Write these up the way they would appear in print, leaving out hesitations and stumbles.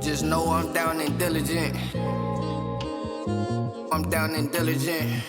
Just know I'm down and diligent. I'm down and diligent.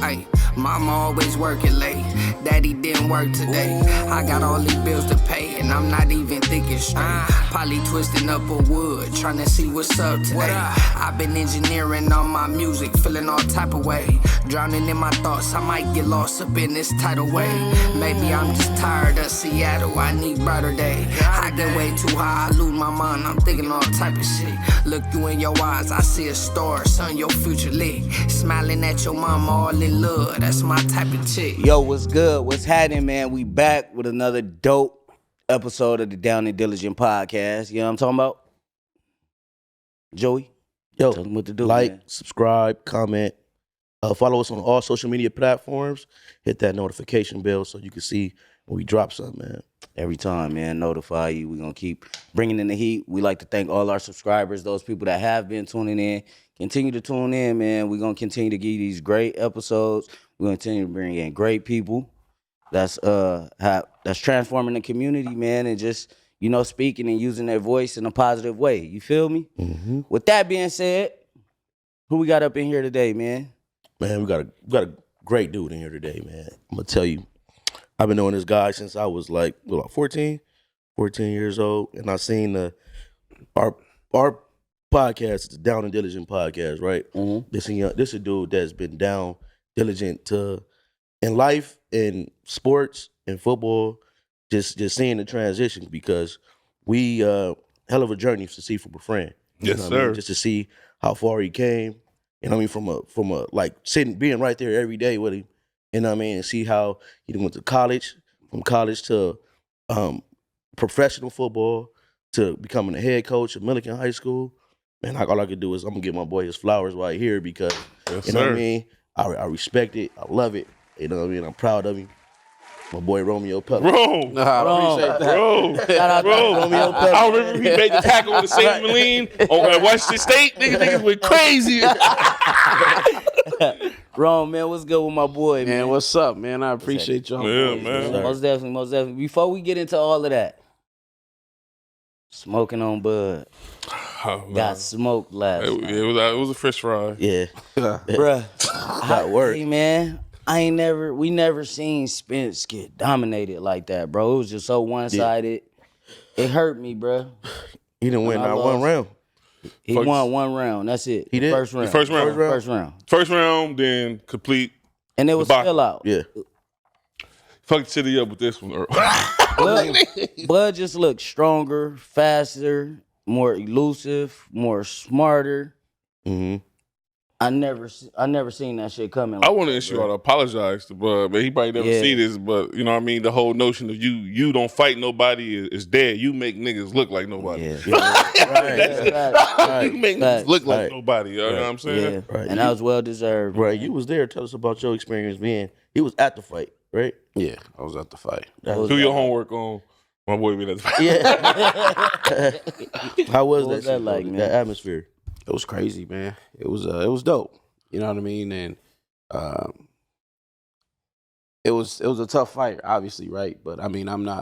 Ay, mama always working late. Daddy didn't work today. I got all these bills to pay, and I'm not even thinking straight. Probably twisting up a wood, trying to see what's up today. I've been engineering all my music, feeling all type of way. Drowning in my thoughts, I might get lost up in this tidal wave. Maybe I'm just tired of Seattle, I need brighter day. I get way too high, I lose my mind, I'm thinking all type of shit. Look you in your eyes, I see a star, son, your future lit. Smiling at your mama, all in love, that's my type of chick. Yo, what's good? What's happening, man? We back with another dope episode of the Down and Diligent podcast. You know what I'm talking about? Joey? Yo, Tell them what to do, like, man. subscribe, comment. Follow us on all social media platforms. Hit that notification bell so you can see when we drop something, man. Every time, man, notify you. We're going to keep bringing in the heat. We like to thank all our subscribers, those people that have been tuning in. Continue to tune in, man. We're going to continue to give you these great episodes. We're going to continue to bring in great people that's transforming the community, man, and just, you know, speaking and using their voice in a positive way. You feel me? Mm-hmm. With that being said, who we got up in here today, man? Man, we got a great dude in here today, man. I'm going to tell you, I've been knowing this guy since I was like 14 years old, and I seen our podcast, the Down and Diligent podcast, right? Mm-hmm. This a dude that's been down diligent in life, in sports, in football, just seeing the transition, because we hell of a journey to see from a friend. Yes, what I sir. mean? Just to see how far he came. You know what I mean? From a like being right there every day with him. You know what I mean? And see how he went to college, from college to professional football, to becoming a head coach at Millikin High School. Man, all I could do is I'm gonna give my boy his flowers right here, because Yes, you know sir. what I mean? I respect it. I love it. You know what I mean? I'm proud of him. My boy Romeo Pellum. Bro, Shout out to Romeo Pellum. I remember he made the tackle with the St. Millikin at Washington State. Niggas went crazy. Rome, man, what's good with my boy, man? Man, what's up, man? I appreciate y'all. Yeah, man. Most definitely. Before we get into all of that, smoking on bud. Oh, man. Got smoked last night. It was a fresh fry. Yeah. Bruh. That work. Hey, man, we never seen Spence get dominated like that, bro. It was just so one-sided. It hurt me, bruh. He didn't win I not lost. one round. He won one round. That's it. He did? First round. First round. First round. Then complete. And it was Debacle. still out. Yeah. Fuck the city up with this one, Earl. Bud just looked stronger, faster, more elusive, more smarter. Mm-hmm. I never seen that shit coming. I want to issue out to apologize to Bud, but he probably never Yeah. see this. But you know what I mean? The whole notion of you don't fight nobody is dead. You make niggas look like nobody. Yeah. You make niggas look like Right. nobody. You know what I'm saying? Yeah. Right. And that was well deserved. Right. You was there. Tell us about your experience being. He was at the fight, right? Yeah, I was at the fight. Do your homework on my boy being at the fight. Yeah. How was What that was that shit, like, though? man? That atmosphere. It was crazy, man. It was dope. You know what I mean? And it was a tough fight, obviously, right? But I mean, I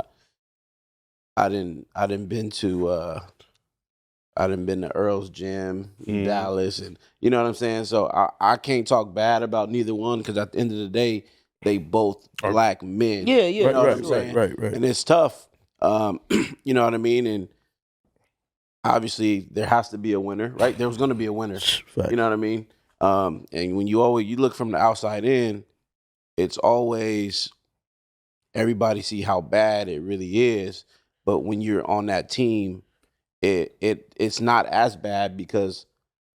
didn't been to Earl's gym in Dallas, and you know what I'm saying? So I can't talk bad about neither one, because at the end of the day, they both black men. Yeah, You know what I'm right, saying? right. And it's tough. You know what I mean? And obviously there has to be a winner, right? There was going to be a winner. Fact. You know what I mean? And when you look from the outside in, it's always everybody see how bad it really is. But when you're on that team, it's not as bad, because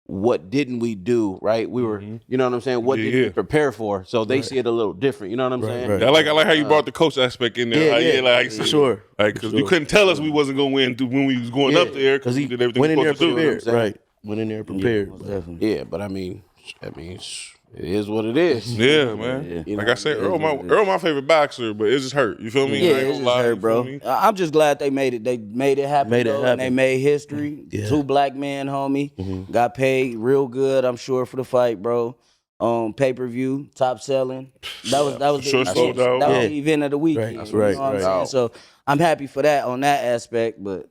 what didn't we do, right? We were, you know what I'm saying? What did we prepare for? So they see it a little different. You know what I'm saying? right. I like how you brought the coach aspect in there. For sure. Like, because you couldn't tell us we wasn't gonna win when we was going up there, because he we did everything went in we there supposed to do. prepared. Right. Went in there prepared. Most definitely. Yeah, but I mean, it is what it is. Yeah, man. Yeah. You Like know, I said, it is Earl what it is. my favorite boxer, but it just hurt. You feel me? Yeah, I ain't it gonna just lie, hurt, you bro. feel me? I'm just glad they made it. They made it happen. Made it though, happen. And they made history. Yeah. 2 black men, homie. Got paid real good, I'm sure, for the fight, bro. Pay-per-view, top selling. That was Sure the, sold out. that was Yeah. the event of the weekend. Right, you know right, what I'm right. saying? So I'm happy for that on that aspect, but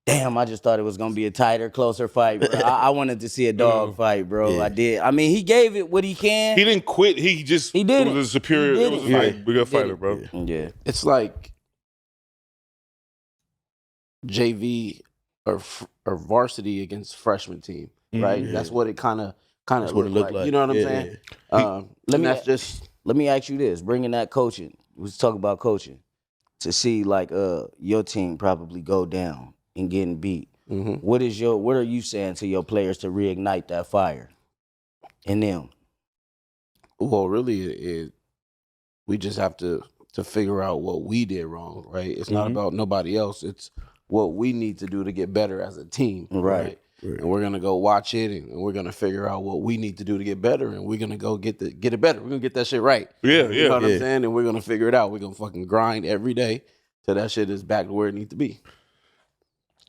damn, I just thought it was gonna be a tighter, closer fight, bro. I wanted to see a dog fight, bro. Yeah. I did. I mean, he gave it what he can. He didn't quit. He just He did it was it. a superior. He It did was it. a Yeah. bigger He did fighter, it. bro. Yeah. It's like JV or varsity against freshman team, right? Yeah. That's what it kind of That's what it looked looked like. You know what I'm Yeah, saying? Let And me- that's just Let me ask you this: bringing that coaching, let's talk about coaching. To see like your team probably go down and getting beat. mhm. What are you saying to your players to reignite that fire in them? Well, really, we just have to figure out what we did wrong, right? It's not about nobody else. It's what we need to do to get better as a team, Right. And we're gonna go watch it, and we're gonna figure out what we need to do to get better, and we're gonna go get it better. We're gonna get that shit right. Yeah, You know what Yeah. I'm saying? And we're gonna figure it out. We're gonna fucking grind every day till that shit is back to where it needs to be.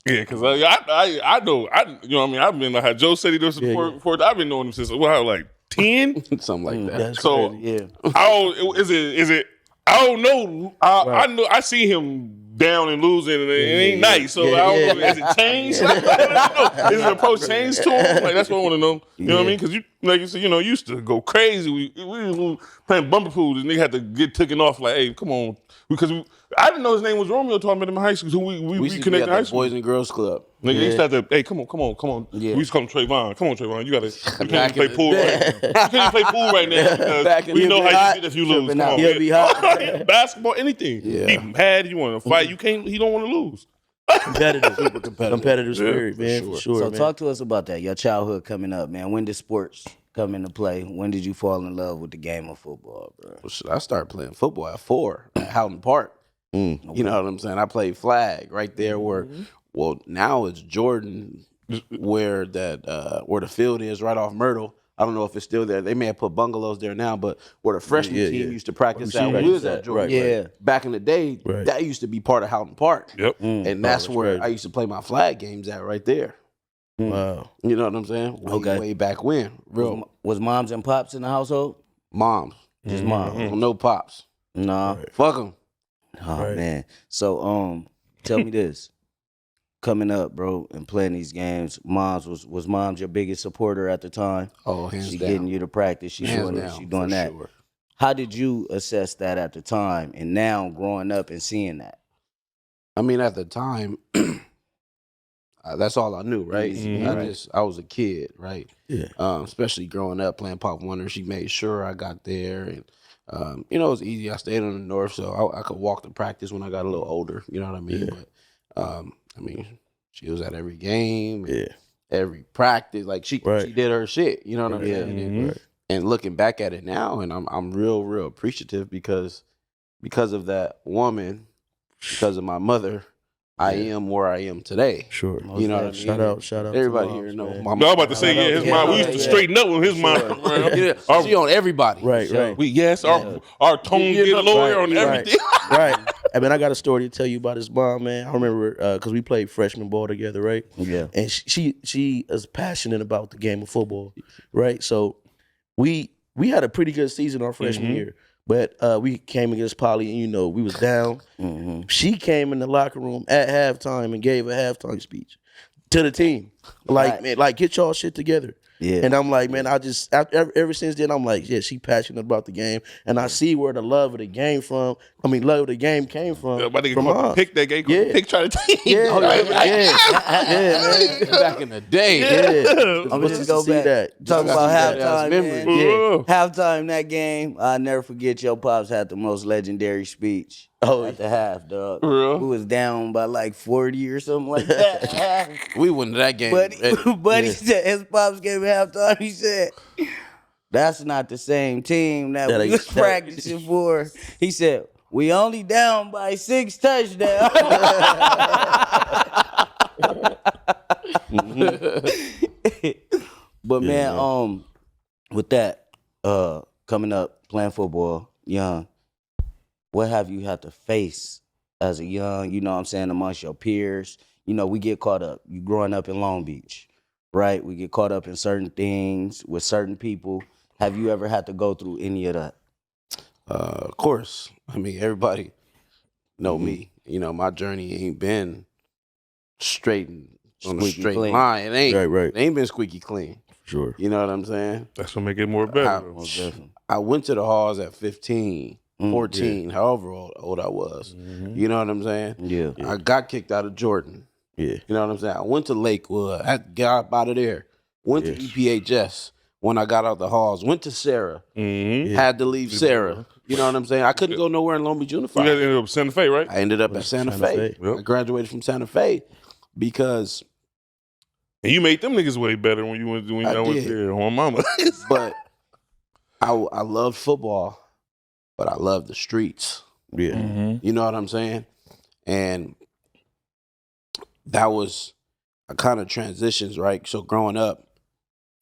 Yeah, because I know you know what I mean. I've been like how Joe said he does before. I've been knowing him since like 10. Something like that. That's So crazy. Yeah. I don't, is it? I don't know. I know. I see him down and losing, and it ain't nice. So I don't know. Has it changed? I wanna know. Is the approach changed to him? Like that's what I want to know. You know what I mean? Because you, like you said, you used to go crazy. We was playing bumper pools, and they had to get taken off. Like, hey, come on, because I didn't know his name was Romeo. Talking about him in high school, so we We used to be connected at in high the school. Boys and Girls Club. Nigga, they used to have to, hey, come on. Yeah. We used to call him Trayvon. Come on, Trayvon. You can't Back even play in the pool right now. You can't even play pool right now Back because in we the know day. how you get if you lose. Tripping Come out. on, He'll man. be hot. Basketball, anything. Yeah. He mad, you want to fight, he don't want to lose. Competitive. Competitive spirit, for man. sure. For sure, So man. talk to us about that. Your childhood coming up, man. When did sports come into play? When did you fall in love with the game of football, bro? Well, shit, I started playing football at 4 at Houghton Park. You know what I'm saying? I played flag right there where, well, now it's Jordan, where the field is right off Myrtle. I don't know if it's still there. They may have put bungalows there now, but where the freshman team used to practice at when we was at Jordan. Yeah. Back in the day, Right. that used to be part of Houghton Park. Yep. And that's that's where crazy. I used to play my flag games at right there. Wow. You know what I'm saying? Way back when. Real Was moms and pops in the household? moms. Just moms. No pops. Nah. Fuck them. Oh Right. man. So tell me this. Coming up, bro, and playing these games, was mom's your biggest supporter at the time? Oh, hands She down. getting you to practice. She Hands doing it. down, She doing for that. sure. How did you assess that at the time, and now growing up and seeing that? I mean, at the time, that's all I knew, right? I was a kid, right? Yeah. Especially growing up playing Pop Wonder, she made sure I got there, and it was easy. I stayed on the north, so I could walk to practice when I got a little older. You know what I mean? Yeah. But I mean, she was at every game, and Yeah. every practice. Like she Right. did her shit. You know what I'm saying? And, Right. and looking back at it now, and I'm real appreciative because of that woman, because of my mother, I am where I am today. Sure. You know what I mean? Shout out. Everybody to here moms, know man. my No, I'm about to say, yeah, his Yeah, mind. We used to yeah. straighten up when his mind come around. Yeah, she on everybody. Right, So, right. Our tone You get know, lower right, on right. everything. Right. I mean, I got a story to tell you about his mom, man. I remember because we played freshman ball together, right? Yeah. And she is passionate about the game of football, right? So we had a pretty good season our freshman year, but we came against Poly, and we was down. She came in the locker room at halftime and gave a halftime speech to the team, like Right. man, like get y'all shit together. Yeah. And I'm like, man, I just ever since then, I'm like, yeah, she passionate about the game, and I see where the love of the game from. I mean, love of the game came from. Yeah, my nigga from called mom. pick that game. Yeah. Pick try to take. Yeah, yeah, man. back in the day. Yeah, I'm gonna Just just to go see back. that. Talk Just about to see that halftime, as man. memory. Yeah. Halftime that game, I'll never forget. Your pops had the most legendary speech. Oh, At the half, dog. real? We was down by like 40 or something like that. at half. We won that game. But he said his pops gave halftime. He said, "That's not the same team that That we ain't- was practicing for." He said, "We only down by 6 touchdowns." But man, with that, coming up, playing football, young, what have you had to face as a young, you know what I'm saying, amongst your peers? We get caught up. You growing up in Long Beach, right? We get caught up in certain things with certain people. Have you ever had to go through any of that? Of course. I mean, everybody know me. You know, my journey ain't been straight on a Squeaky straight clean. line. It ain't. Right. It ain't been squeaky clean. Sure. You know what I'm saying? That's what make it more better. though. Most definitely. I went to the halls at 15, 14, however old I was. You know what I'm saying? Yeah. I got kicked out of Jordan. Yeah. You know what I'm saying? I went to Lakewood. I got up out of there. Went to EPHS when I got out the halls. Went to Sarah. Had to leave Sarah. You know what I'm saying? I couldn't go nowhere in Long Beach You Unified. guys ended up Santa Fe, right? I ended up at Santa Fe. Fe. I graduated from Santa Fe because, And you made them niggas way better when you went did. there on mama. but I loved football, but I loved the streets. Yeah. You know what I'm saying? And that was a kind of transitions, right? So growing up,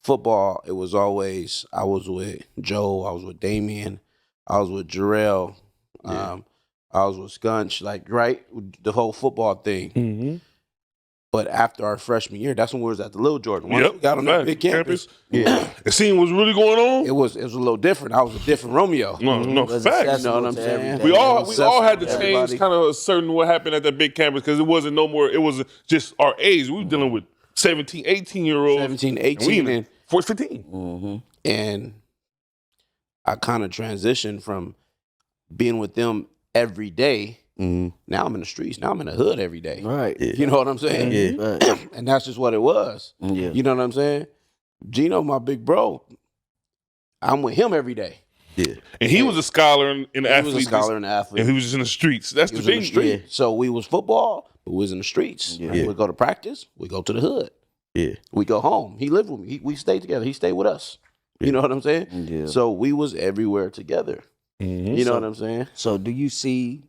football, it was always, I was with Joe, I was with Damien, I was with Jarrell, I was with Scunch, like, right? The whole football thing. But after our freshman year, that's when we was at the Little Jordan. Once we got on that big campus, The scene was really going on. it was a little different. I was a different Romeo. No, Was facts. You know what I'm accessible to saying? everything. We all had to Accessible to change everybody. kind of certain what happened at that big campus because it wasn't no more. It was just our age. We were dealing with 17, 18-year-olds. 17, And we 18, even 15. and I kind of transitioned from being with them every day. Now I'm in the streets. Now I'm in the hood every day. Right. You know what I'm saying? Yeah. Right. And that's just what it was. Yeah. You know what I'm saying? Gino, my big bro, I'm with him every day. Yeah. And he was a scholar and an He athlete. was a scholar and athlete. And he was just in the streets. That's He the was in thing. the street. So we was football, but we was in the streets. Yeah. We go to practice. We go to the hood. Yeah. We go home. He lived with me. We stayed together. He stayed with us. You know what I'm saying? Yeah. So we was everywhere together. You know what I'm saying? So do you see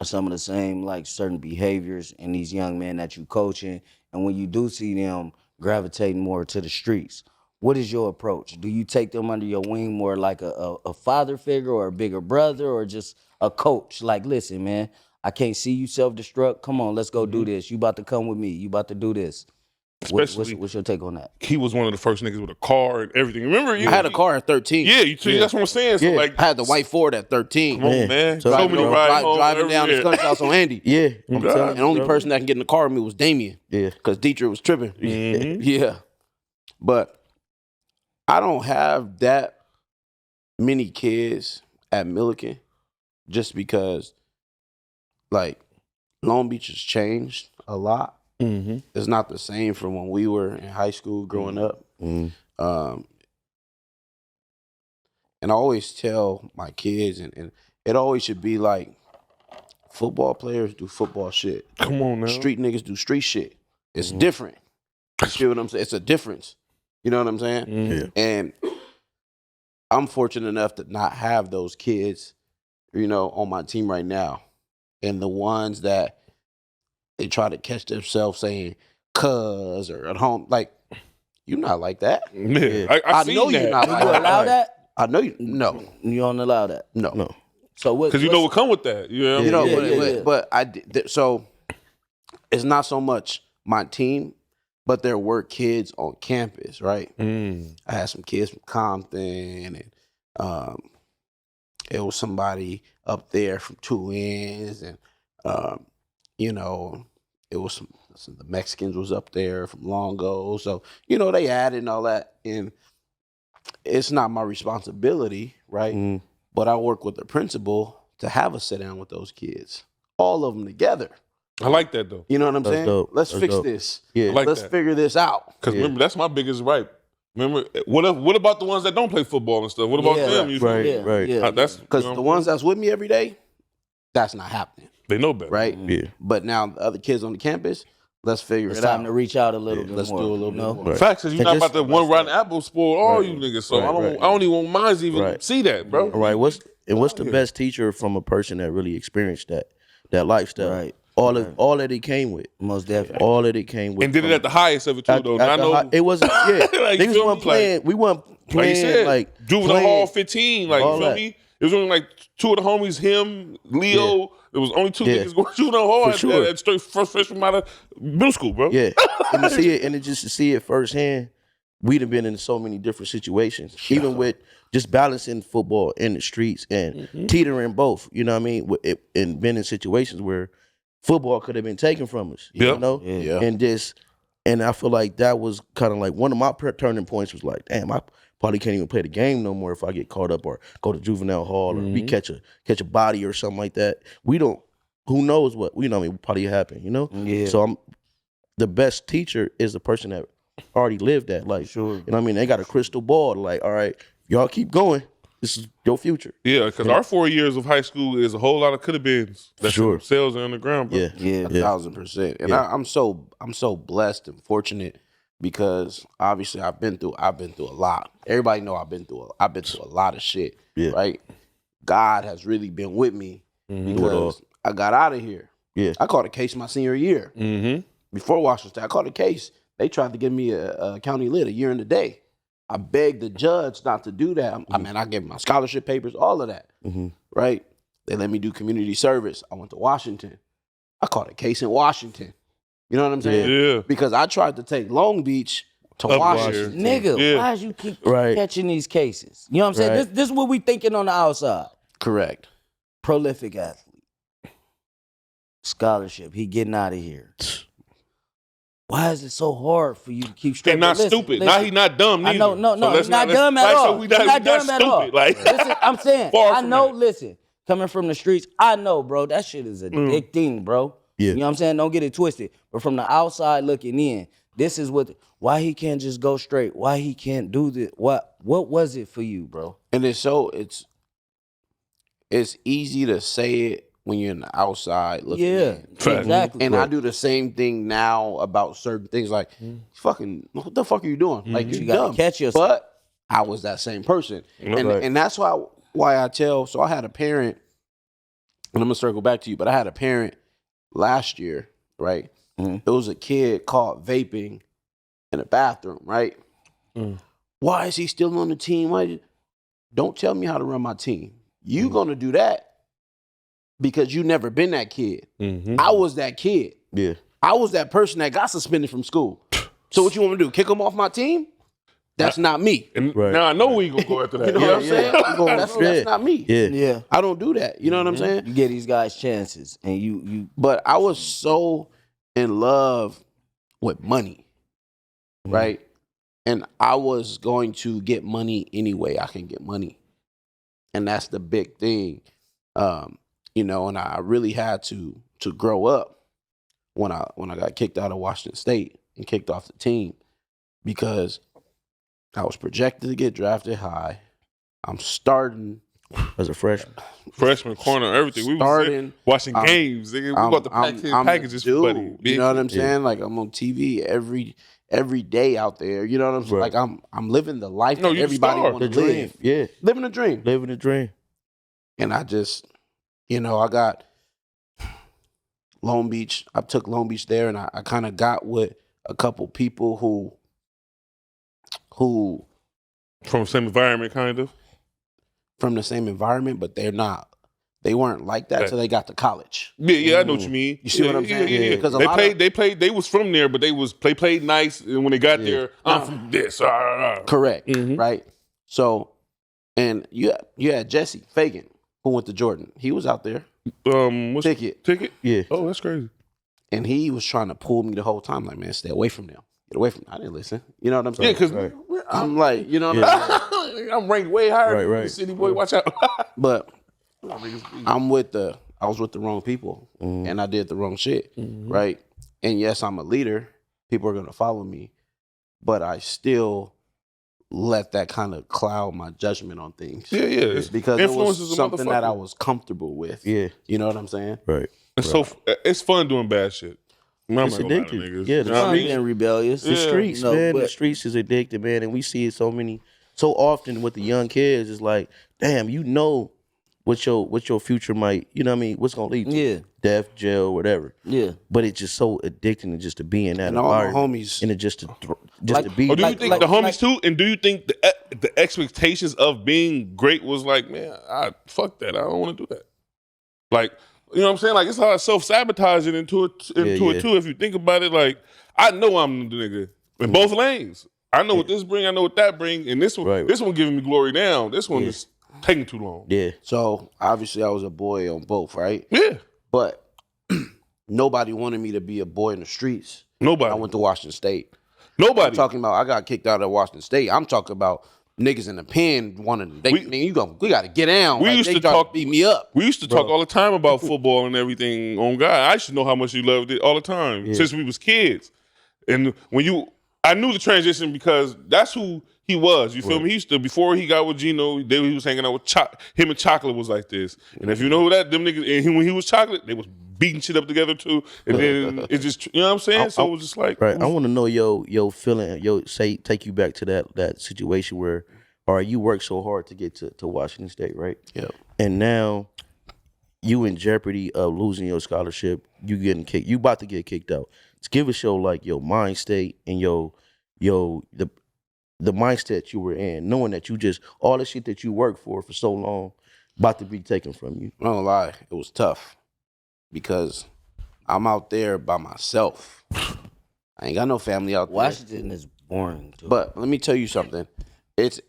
some of the same like certain behaviors in these young men that you coaching, and when you do see them gravitating more to the streets, what is your approach? Do you take them under your wing more like a father figure or a bigger brother or just a coach? Like, listen, man, I can't see you self-destruct. Come on, let's go do this. You about to come with me. You about to do this. Especially- What's your take on that? He was one of the first niggas with a car and everything. Remember? I had a car at 13. Yeah, you see, that's what I'm saying. So, Yeah. like, I had the white Ford at 13. come on, Yeah. man. So So driving many on- rides home. Driving down the everywhere. Skunk House on Andy. Yeah. God. And the only person that can get in the car with me was Damien. Yeah. Because Dietrich was tripping. Mhm. Yeah. But I don't have that many kids at Millikin just because, like, Long Beach has changed a lot. It's not the same from when we were in high school growing up. And I always tell my kids, and it always should be like, football players do football shit. Come on now. Street niggas do street shit. It's different. You see what I'm saying? It's a difference. You know what I'm saying? Yeah. And I'm fortunate enough to not have those kids, you know, on my team right now. And the ones that they try to catch themselves saying cuz or at home, like, you're not like that. Yeah. I I seen know that. you're not Do like you that. allow that? I know you. No. You don't allow that. No. So what? Because you know what come with that. You know what I You mean? know, Yeah, but I did. So it's not so much my team, but there were kids on campus, right? I had some kids from Compton, and it was somebody up there from Two Ends, and you know, it was some the Mexicans was up there from Longo, so you know they added and all that, and it's not my responsibility, right? But I work with the principal to have a sit down with those kids, all of them together. I like that, though. You know what I'm That's saying? dope. Let's That's fix dope. this. Yeah. I like Let's that. figure this out. Because remember, that's my biggest gripe. Remember, what about the ones that don't play football and stuff? What about Yeah, them? You feel right, me? Yeah, right. yeah. That's Because you know, the ones that's with me every day, that's not happening, they know better. right? Yeah. But now the other kids on the campus, let's figure It's it time out. to reach out a little bit Let's more. do a little you bit know? more. Right. Facts, because you're not And about just- to one rotten apple spoil all Right. you niggas. So Right, right. I don't even want mine to even Right. see that, bro. All right. What's the best teacher from a person that really experienced that lifestyle? Right. All that it came with. Most definitely. All that it came with. And did it at the highest of it too, At- though. at I the know, high- it wasn't. Yeah. Like, you Niggas feel weren't me? playing. We weren't like playing you said, like Juvenile playing- Hall 15, like, you all feel that. me? It was only like two of the homies, him, Leo. There was only two Yeah. niggas going to Juvenile Hall For at, sure. at straight first freshman out of middle school, bro. Yeah, and to see it, and just to see it firsthand, we'd have been in so many different situations, even with just balancing football in the streets and teetering both. You know what I mean? And been in situations where football could have been taken from us. You know, and I feel like that was kind of like one of my turning points. Was like, damn, I probably can't even play the game no more if I get caught up or go to juvenile hall or we catch a body or something like that. We don't. Who knows what probably happen. You know. Yeah. So the best teacher is the person that already lived that life. Sure. You know what I mean? They got a crystal ball. Like, all right, y'all keep going. This is your future. Yeah, because our 4 years of high school is a whole lot of could have beens. That's Sure. themselves on the ground, bro. Yeah. 1,000%. And I'm so blessed and fortunate because obviously I've been through a lot. Everybody know I've been through a lot of shit. Yeah. Right? God has really been with me because I got out of here. Yeah. I caught a case my senior year. Mm-hmm. Before Washington State, I caught a case. They tried to give me a county lit a year and a day. I begged the judge not to do that. I gave my scholarship papers, all of that. Right? They let me do community service. I went to Washington. I caught a case in Washington. You know what I'm saying? Yeah. Because I tried to take Long Beach to Up Washington. Nigga, why you keep catching these cases? You know what I'm saying? This is what we thinking on the outside. Correct. Prolific athlete. Scholarship. He getting out of here. Why is it so hard for you to keep straight? And not stupid. Now he's not dumb neither. I know, no, So he's not dumb at all. He's not dumb at all. Listen, I'm saying, Far I from know, that. listen, coming from the streets, I know, bro, that shit is addicting, bro. Yeah. You know what I'm saying? Don't get it twisted. But from the outside looking in, this is why he can't just go straight. Why he can't do this. What was it for you, bro? And it's easy to say it when you're in the outside looking in. Exactly. And I do the same thing now about certain things. Like, fucking, what the fuck are you doing? Like, You you're gotta dumb. catch yourself. But I was that same person. And that's why I tell. So I had a parent, and I'm gonna circle back to you, but I had a parent last year, right? It was a kid caught vaping in a bathroom, right? Why is he still on the team? Don't tell me how to run my team. You gonna do that because you never been that kid. I was that kid. Yeah. I was that person that got suspended from school. So what you want me to do? Kick him off my team? That's not me. And now I know we gonna go after that. You know what I'm saying? That's not me. Yeah. I don't do that. You know what I'm saying? You get these guys chances, and you. But I was so in love with money, right? And I was going to get money any way I can get money. And that's the big thing. And I really had to grow up when I got kicked out of Washington State and kicked off the team because I was projected to get drafted high. I'm starting As a freshman. Freshman corner, everything. We was watching games. Nigga. We got the packages for buddy. You know what I'm saying? Like I'm on TV every day out there. You know what I'm saying? Like I'm living the life that everybody wants to live. Yeah. Living a dream. Living a dream. And I just, I got Long Beach. I took Long Beach there, and I kind of got with a couple people who from the same environment, kind of. From the same environment, but they weren't like that till they got to college. Yeah, I know what you mean. You see what I'm saying? Yeah. Because they was from there, but they played nice, and when they got there, I'm from this. Correct, right? So, and you had Jesse Fagan, who went to Jordan. He was out there. What's Ticket? Yeah. Oh, that's crazy. And he was trying to pull me the whole time, like, man, stay away from them. Get away from them. I didn't listen. You know what I'm saying? Yeah, because I'm like, you know what I'm saying? I'm ranked way higher Right. than the city boy. Watch out. But I was with the wrong people, and I did the wrong shit, right? And yes, I'm a leader. People are gonna follow me, but I still let that kind of cloud my judgment on things. Yeah. Because it influence was is a something that I motherfucker. was comfortable with. Yeah. You know what I'm saying? Right. It's fun doing bad shit. I'm It's not gonna lie to addictive. niggas. Yeah, You know what I mean? Being rebellious. The streets, No, man. but- The streets is addictive, man. And we see it so often with the young kids. It's like, damn, what your future might, you know what I mean, what's gonna lead to. Yeah. Death, jail, whatever. Yeah. But it's just so addicting just to be in that And all my environment. homies. And it just to Like- be Or do you Like- think like- the homies like- too? And do you think the expectations of being great was like, man, fuck that. I don't want to do that. Like, you know what I'm saying? Like, it's hard self-sabotaging into it Yeah. too. If you think about it, like, I know I'm the nigga in both lanes. I know what this bring. I know what that bring. And this one, Right. this one giving me glory now. This one is taking too long. Yeah. So obviously I was a boy on both, right? Yeah. But nobody wanted me to be a boy in the streets. Nobody. I went to Washington State. Nobody. I'm talking about I got kicked out of Washington State. I'm talking about niggas in the pen wanting we got to get down. We Like, used they to tried talk. beat me up. We used to talk all the time about football and everything on God. I used to know how much you loved it all the time since we was kids. And I knew the transition because that's who he was. You feel me? He used to, before he got with Gino, he was hanging out with him and Chocolate was like this. And if you know who them niggas, and when he was Chocolate, they was beating shit up together too. And then it just, you know what I'm saying? So it was just like. Right. I want to know your feeling, take you back to that situation where, all right, you worked so hard to get to Washington State, right? Yeah. And now you in jeopardy of losing your scholarship. You getting kicked. You about to get kicked out. Just give us your mind state and the mindset you were in, knowing that you just all the shit that you worked for so long about to be taken from you. I'm not gonna lie, it was tough because I'm out there by myself. I ain't got no family out there. Washington is boring too. But let me tell you something. It's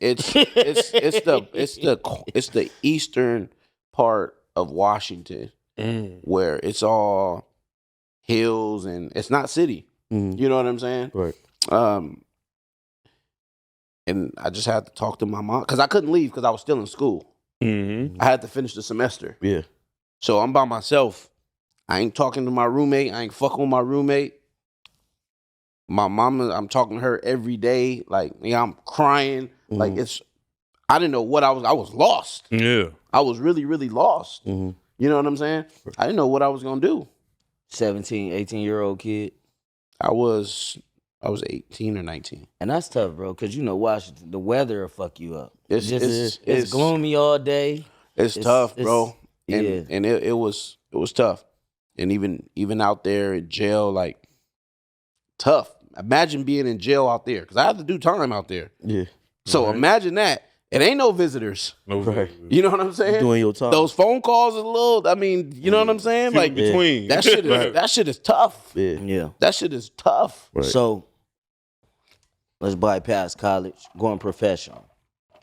the eastern part of Washington where it's all hills and it's not city. You know what I'm saying? Right. And I just had to talk to my mom because I couldn't leave because I was still in school. Mm-hmm. I had to finish the semester. Yeah. So I'm by myself. I ain't talking to my roommate. I ain't fucking with my roommate. My mama, I'm talking to her every day. Like, I'm crying. Like, I didn't know what I was lost. Yeah. I was really, really lost. Mhm. You know what I'm saying? I didn't know what I was going to do. 17, 18-year-old kid. I was 18 or 19. And that's tough, bro, because Washington, the weather will fuck you up. It's gloomy all day. It's tough, bro. Yeah. And it was tough. And even out there in jail, like, tough. Imagine being in jail out there, because I have to do time out there. Yeah. So imagine that. It ain't no visitors. No. Right. You know what I'm saying? Doing your time. Those phone calls is a little, I mean, you know what I'm saying? Few Like, between. that shit is tough. Yeah. Yeah. That shit is tough. Right. So let's bypass college, going professional.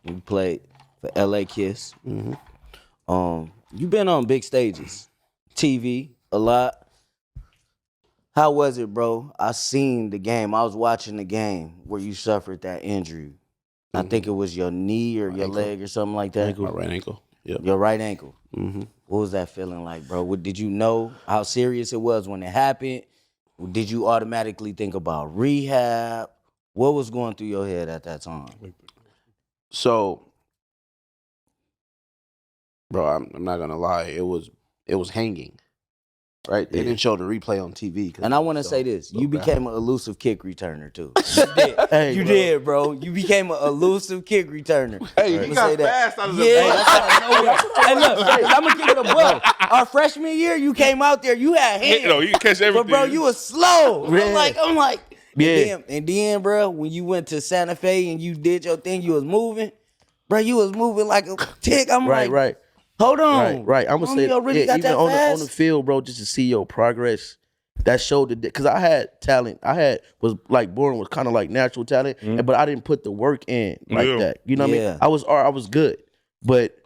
You played for LA Kiss. You've been on big stages, TV a lot. How was it, bro? I seen the game. I was watching the game where you suffered that injury. I think it was your knee or your leg or something like that. My right ankle. Yep. Your right ankle. Mm-hmm. What was that feeling like, bro? Did you know how serious it was when it happened? Did you automatically think about rehab? What was going through your head at that time? So, bro, I'm not gonna lie. It was hanging. Right? They didn't show the replay on TV. And I want to say this. You became an elusive kick returner, too. Hey, You bro. did, bro. You became an elusive kick returner. Hey, I'ma he got say that. fast out of the Yeah, box. that's out of nowhere. Hey, look, I'm going to keep it a buck. Our freshman year, you came out there, you had hands. You know, you can catch everything. But, bro, you was slow. Yeah. I'm like, Yeah. And then, bro, when you went to Santa Fe and you did your thing, you was moving. Bro, you was moving like a tick. I'm like, Right. hold on. Right. I'm gonna say, Romeo really got even that on fast? the field, bro, just to see your progress. That showed because I had talent. Was like born with kind of like natural talent, but I didn't put the work in like Yeah. that. You know what I Yeah. mean? I was good, but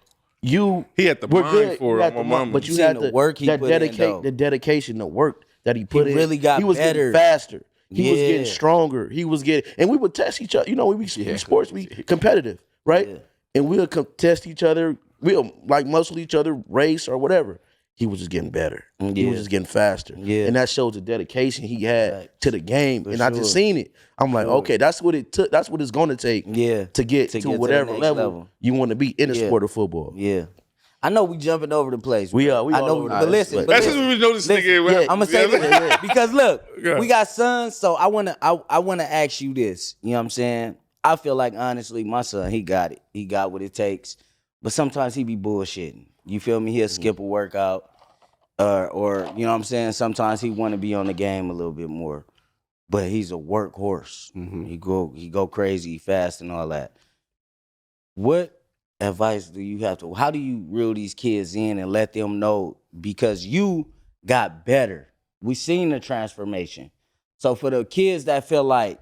you He had the were mind good. for You it, had my the mama. mind, but you You had seen the the work he that put in, dedicate though. the dedication, the work that he put in. really got He was better. getting faster. He was getting Yeah. stronger. He was getting, and we would test each other. You know, we sports, we competitive, right? Yeah. And we'll test each other. We'll like muscle each other, race or whatever. He was just getting better. He Yeah. was just getting faster. Yeah. And that shows the dedication he had Facts. to the game. For And I sure. just seen it. I'm like, okay, that's what it took. That's what it's going to take Yeah. to get To to get to the whatever next level, level. you want to be in the Yeah. sport of football. Yeah. I know we jumping over the place. We bro. are. We I all know, over the but place. listen, But- but That's listen. just when we know this Listen, nigga. yeah, I'm gonna say this because look, Yeah. we got sons, so I wanna ask you this. You know what I'm saying? I feel like honestly, my son, he got it. He got what it takes. But sometimes he be bullshitting. You feel me? He'll skip a workout, or you know what I'm saying. Sometimes he want to be on the game a little bit more. But he's a workhorse. He go crazy fast and all that. What advice do you have to? How do you reel these kids in and let them know, because you got better? We seen the transformation. So for the kids that feel like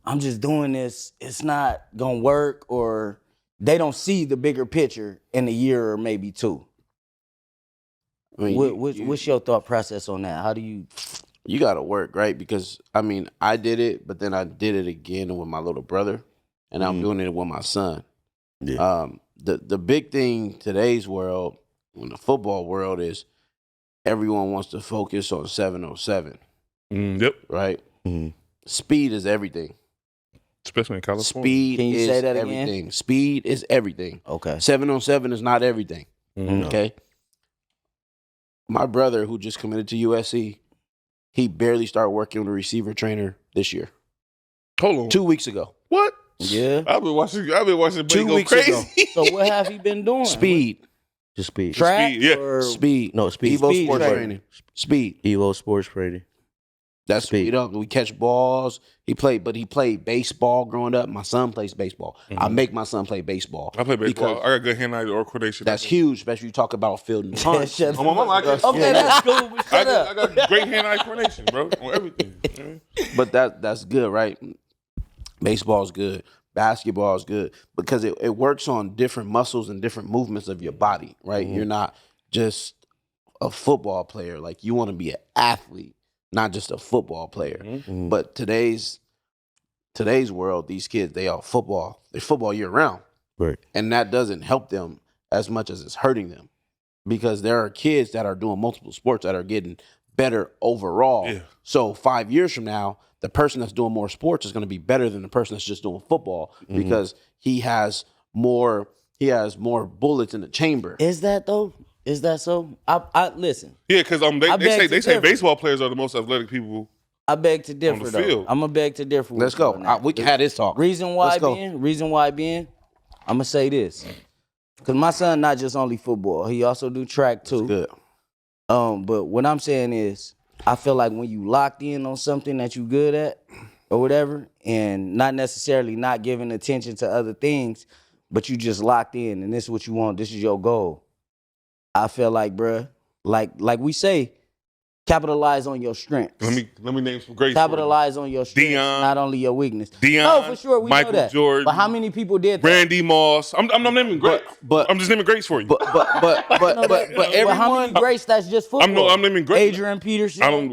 I'm just doing this, it's not gonna work, or they don't see the bigger picture in a year or maybe two? I mean, What's your thought process on that? How do you? You got to work, right? Because I mean, I did it, but then I did it again with my little brother, and I'm doing it with my son. Yeah. The big thing today's world, in the football world, is everyone wants to focus on 707, Yep. right? Mhm. Speed is everything. Especially in California. Speed Can you is say that again? everything. Speed is everything. Okay. 707 is not everything. Mhm. Okay. My brother, who just committed to USC, he barely started working with a receiver trainer this year. Hold on. 2 weeks ago. What? Yeah. I've been watching the 2 go weeks crazy. ago. So what have you been doing? Speed. Just speed. Track Speed, yeah. or Speed. No, speed. Evo Speed sports training. training. Speed. Evo sports training. That's Speed. we catch balls. He played baseball growing up. My son plays baseball. I make my son play baseball. I play baseball. because I got good hand-eye coordination. that's huge, especially you talk about field and punch. Shut Oh, my mama, I got- Okay, that's cool. But I shut up. got great hand-eye coordination, bro, on everything. But that's good, right? Baseball is good. Basketball is good because it works on different muscles and different movements of your body, right? You're not just a football player. Like, you want to be an athlete, not just a football player. But today's world, these kids, they're football year round. Right. And that doesn't help them as much as it's hurting them, because there are kids that are doing multiple sports that are getting better overall. Yeah. So 5 years from now, the person that's doing more sports is going to be better than the person that's just doing football because he has more bullets in the chamber. Is that though? Is that so? I listen. Yeah, because I beg they to say differ. baseball players are the most athletic people. I beg to differ the though. field. I'm gonna beg to differ. With Let's you go. on that. We can have this talk. Reason why Let's go. being, I'm gonna say this. Cause my son not just only football, he also do track too. Good. But what I'm saying is, I feel like when you locked in on something that you good at or whatever, and not necessarily not giving attention to other things, but you just locked in and this is what you want, this is your goal. I feel like, bruh, like we say, capitalize on your strengths. Let me name some greats. Capitalize on your strengths, Deion. not only your weakness. Deion, No, for sure, we Michael know that. Jordan, But how many people did that? Randy Moss. I'm naming greats. but- I'm just naming greats for you. But But how everyone many greats that's just football? I'm naming greats. Adrian Peterson. I don't.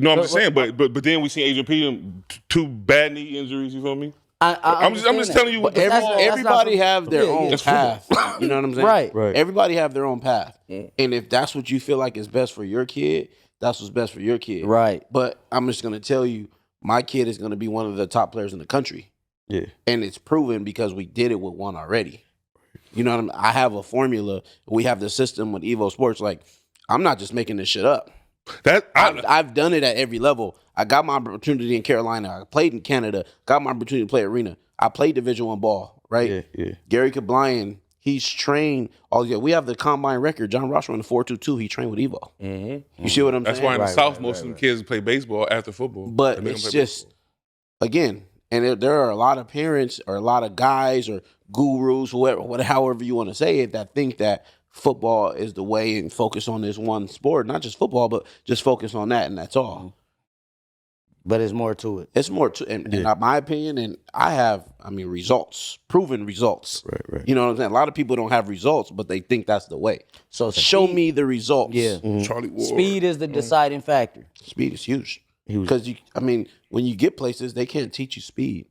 No, I'm just saying. But then we seen Adrian Peterson, 2 bad knee injuries. You feel me? I'm just understand telling you. that. But That's not everybody from- have their Yeah, own yeah. That's path. You know what I'm saying? Right. Right. Everybody have their own path. And if that's what you feel like is best for your kid, that's what's best for your kid. Right. But I'm just gonna tell you, my kid is gonna be one of the top players in the country. Yeah. And it's proven because we did it with one already. You know what I mean? I have a formula. We have the system with Evo Sports. Like, I'm not just making this shit up. I've done it at every level. I got my opportunity in Carolina. I played in Canada. Got my opportunity to play arena. I played Division I ball, right? Yeah. Yeah. Gary Kablian, he's trained all year. We have the combine record. John Ross ran the 4.22. He trained with Evo. You see what I'm that's saying? why in the Right, South, right, most of them kids play baseball after football. But They make it's them play just, again, and there are a lot of parents or a lot of guys or gurus, however you want to say it, that think that football is the way and focus on this one sport. Not just football, but just focus on that and that's all. But it's more to it. It's more to, in my opinion, and results, proven results. Right. You know what I'm saying? A lot of people don't have results, but they think that's the way. So Show speed- me the results. Yeah. Charlie Ward. Speed is the deciding factor. Speed is huge. He was. Because when you get places, they can't teach you speed.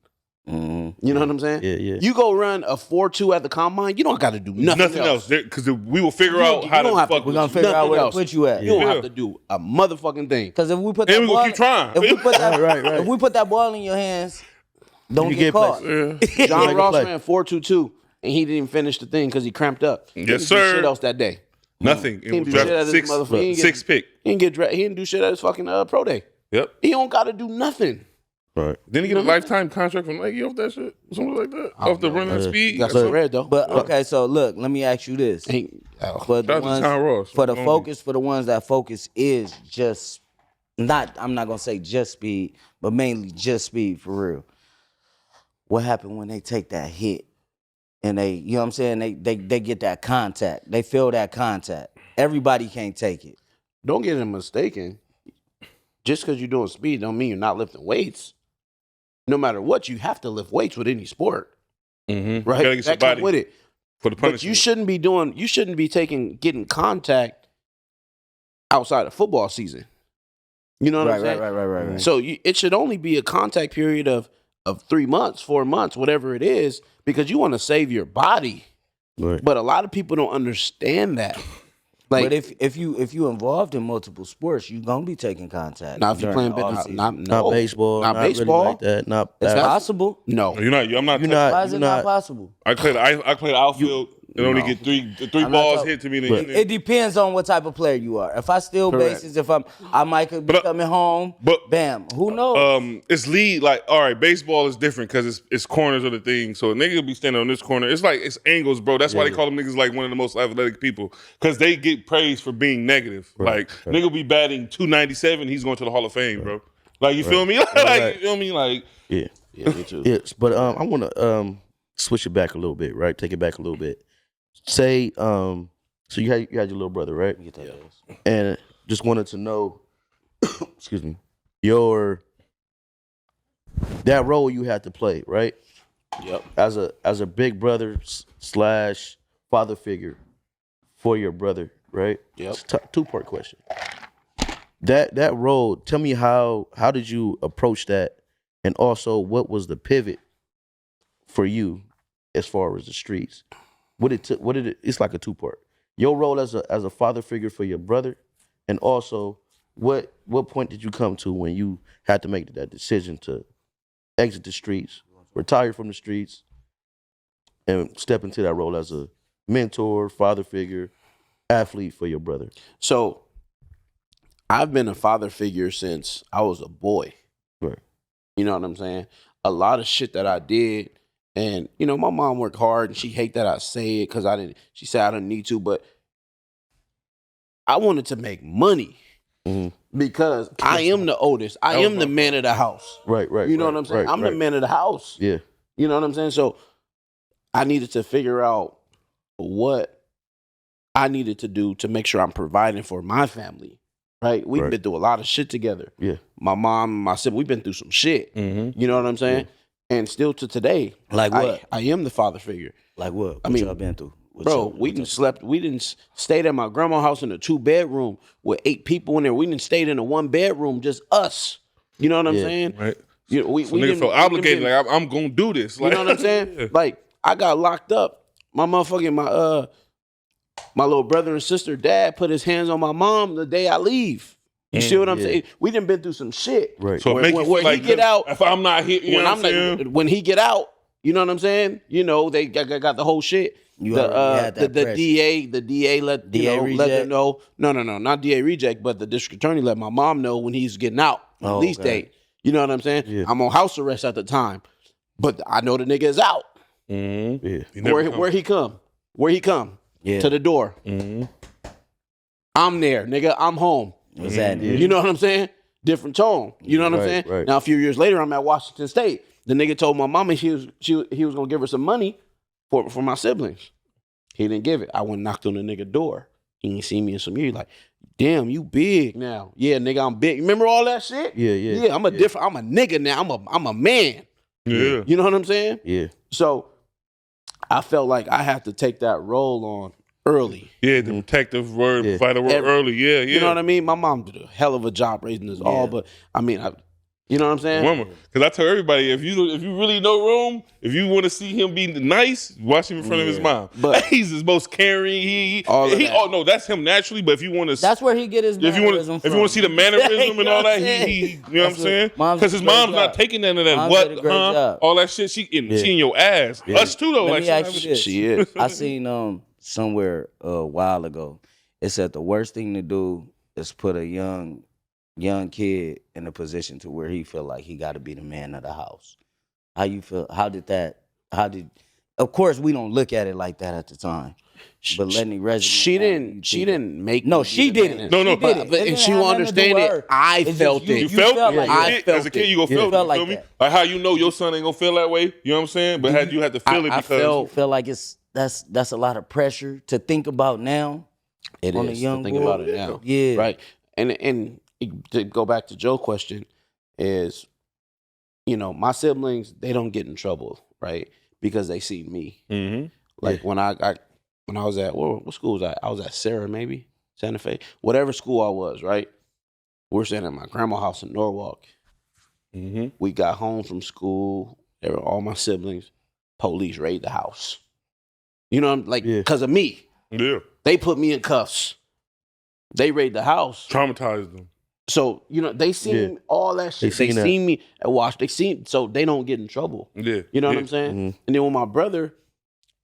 You know what I'm saying? Yeah. You go run a 4.2 at the combine, you don't got to do nothing else. Because we will figure You out how don't to have to- fuck We're with gonna you. figure out Nothing where else. to put you at. You don't Yeah. have to do a motherfucking thing. Because if we put And that we ball, gonna keep trying. if we put that, Right. if we put that ball in your hands, don't You get get caught. places. John Make a Ross play. ran 4.22, and he didn't finish the thing because he cramped up. He Yes, didn't do sir. shit else that day. Nothing. He didn't do Draft shit at his six, motherfucker. He didn't get- six pick. He didn't do shit at his fucking pro day. Yep. He don't got to do nothing. Right. Didn't he get a lifetime contract from Nike off that shit? Something like that? Off the running speed? He got some red though. But okay, so look, let me ask you this: for Shout the out to ones, Tom Ross. for the focus, for the ones that focus is just not. I'm not gonna say just speed, but mainly just speed for real. What happened when they take that hit and they, you know what I'm saying? They get that contact. They feel that contact. Everybody can't take it. Don't get it mistaken. Just because you're doing speed don't mean you're not lifting weights. no matter what, you have to lift weights with any sport, Mm-hmm. right? Gotta get That comes somebody with it. for the But punishment. you shouldn't be getting contact outside of football season. You know what I'm saying? Right. So it should only be a contact period of 3 months, 4 months, whatever it is, because you want to save your body. Right. But a lot of people don't understand that. Like, But if you involved in multiple sports, you gonna be taking contact. now if you're during playing the off-season. Not baseball. not Not baseball. Really like that. Not It's that. possible. No, No, you're not. I'm not. You're not. Why is you're it not possible? I played outfield and only no. get three I'm not balls talking- hit to me. It depends on what type of player you are. If I steal Correct. bases, I might could be But, coming home. but- bam, who knows? It's lead like all right. Baseball is different because it's corners of the thing. So a nigga will be standing on this corner. It's like it's angles, bro. That's why they call them niggas like one of the most athletic people because they get praised for being negative. Like nigga will be batting 297. He's going to the Hall of Fame, bro. Like you feel me? Like you feel me? Like Yeah. yeah, me too. Yes, but I want to switch it back a little bit, right? Take it back a little bit. Say, so you had your little brother, right? And just wanted to know, excuse me, that role you had to play, right? Yep. As a big brother slash father figure for your brother, right? Yep. It's a two-part question. That role, tell me how did you approach that, and also what was the pivot for you as far as the streets? It's like a two-part. Your role as a father figure for your brother, and also what point did you come to when you had to make that decision to exit the streets, retire from the streets, and step into that role as a mentor, father figure, athlete for your brother? So I've been a father figure since I was a boy. Right. You know what I'm saying? A lot of shit that I did, and you know, my mom worked hard, and she hate that I say it because she said I didn't need to, but I wanted to make money because I am the oldest. I am the man of the house. Right. You know what I'm saying? I'm the man of the house. Yeah. You know what I'm saying? So I needed to figure out what I needed to do to make sure I'm providing for my family. Right? We've been through a lot of shit together. Yeah. My mom and my sibling, we've been through some shit. Mm-hmm. You know what I'm saying? And still to today, Like what? I am the father figure. Like what? I mean, y'all been through? We didn't stayed at my grandma's house in a 2-bedroom with 8 people in there. We didn't stayed in a 1-bedroom, just us. You know what I'm saying? right. You know, we So nigga feel obligated. Like I'm gonna do this. Like, you know what I'm saying? Yeah. Like I got locked up. My motherfucking my little brother and sister dad put his hands on my mom the day I leave. You see what I'm saying? We done been through some shit. Right. So it make you feel when like he get out, if I'm not here, you know what I'm saying? when he get out, you know what I'm saying? You know they got the whole shit. You already had that the pressure. DA let DA let them reject? know. No, not DA reject, but the district attorney let my mom know when he's getting out. Oh, Release okay. date. You know what I'm saying? Yeah. I'm on house arrest at the time, but I know the nigga is out. Mm-hmm. Yeah. You never come. Where he come? Where he come? Yeah. To the door. Mm-hmm. I'm there, nigga. I'm home. What's that? You know what I'm saying? Different tone. You know what I'm Right, saying? right. Now a few years later, I'm at Washington State. The nigga told my mama he was gonna give her some money for my siblings. He didn't give it. I went and knocked on the nigga door. He ain't seen me in some years. Like, damn, you big now. Yeah, nigga, I'm big. Remember all that shit? Yeah. Yeah, I'm a nigga now. I'm a man. Yeah. You know what I'm saying? Yeah. So I felt like I had to take that role on early. Yeah, the protective word, Yeah. fighter word early. Yeah, yeah. You know what I mean? My mom did a hell of a job raising us all, but I mean, you know what I'm saying? Woman, because I tell everybody if you really know Rome, if you want to see him be nice, watch him in front of his mom. But- he's his most caring. All of that. Oh no, that's him naturally. But if you want to, That's where he get his if you mannerism want to see the mannerism and all that, he you know what I'm saying? Mom's Because his did a great mom's not job. taking none of that. Mom's What? did a great job. All that shit. She in your ass. Us too though. Let Like me ask you this. She is. I seen somewhere a while ago. It said the worst thing to do is put a young kid in a position to where he feel like he got to be the man of the house. How you feel? Of course, we don't look at it like that at the time. But let me resonate. She didn't make No, me she be the didn't. man. No, no, She did it. but It and didn't she have won't nothing to do understand with it. her. I It's just felt you- it. You felt felt like like I that. As a felt kid, you gonna feel it. felt You like feel me? that. Like how you know your son ain't gonna feel that way. You know what I'm saying? But had you had to feel it I because felt- Feel like that's a lot of pressure to think about now. It on a is young to think boy. about it now. Yeah. Right. And to go back to Joe's question is my siblings, they don't get in trouble, right? Because they see me. Mm-hmm. Like when I was at, what school was I? I was at Sarah, maybe Santa Fe, whatever school I was, right? We're staying at my grandma's house in Norwalk. Mm-hmm. We got home from school. There were all my siblings. Police raid the house. Because of me. Yeah. They put me in cuffs. They raid the house. Traumatized them. So, they seen all that shit. They seen me at watch. They seen, so they don't get in trouble. Yeah. You know what I'm saying? Mm-hmm. And then with my brother,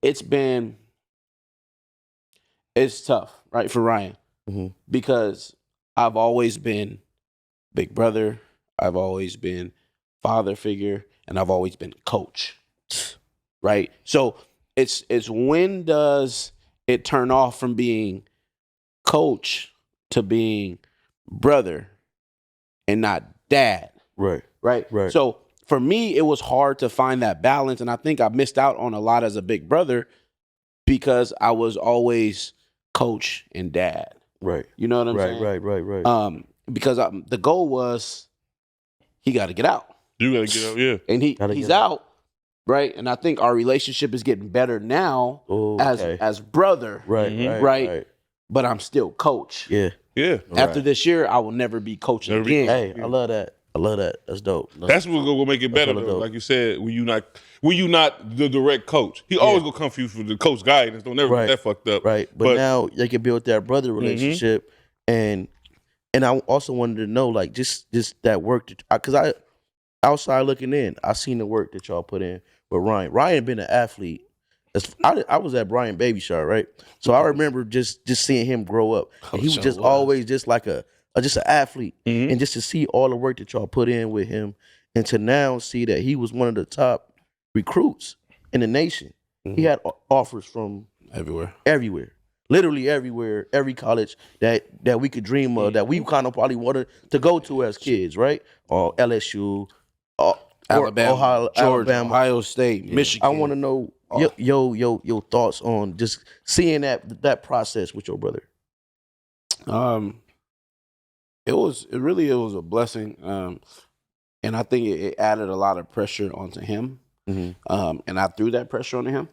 it's tough, right, for Ryan. Mm-hmm. Because I've always been big brother. I've always been father figure. And I've always been coach. Right? So it's when does it turn off from being coach to being brother and not dad? Right. Right. So for me, it was hard to find that balance. And I think I missed out on a lot as a big brother because I was always coach and dad. Right. You know what I'm saying? Right. Because the goal was he got to get out. You got to get out, yeah. And he's out. Right. And I think our relationship is getting better now as brother. Right. But I'm still coach. Yeah. Yeah. After this year, I will never be coaching again. Hey, I love that. That's dope. That's what's gonna make it better, though. Like you said, when you not the direct coach, he always gonna come for you for the coach guidance. Don't never get that fucked up. Right. But now you can build that brother relationship, and I also wanted to know, like, just that work, because I outside looking in, I seen the work that y'all put in with Ryan. Ryan been an athlete. I was at Brian baby shower, right? So I remember just seeing him grow up. And he was just always just like just an athlete. And just to see all the work that y'all put in with him, and to now see that he was one of the top recruits in the nation. He had offers from everywhere, literally everywhere, every college that we could dream of, that we kind of probably wanted to go to as kids, right? Or LSU, Alabama, Georgia, Alabama, Ohio State, Michigan. I want to know your thoughts on just seeing that process with your brother. It was a blessing, and I think it added a lot of pressure onto him. Mm-hmm. And I threw that pressure onto him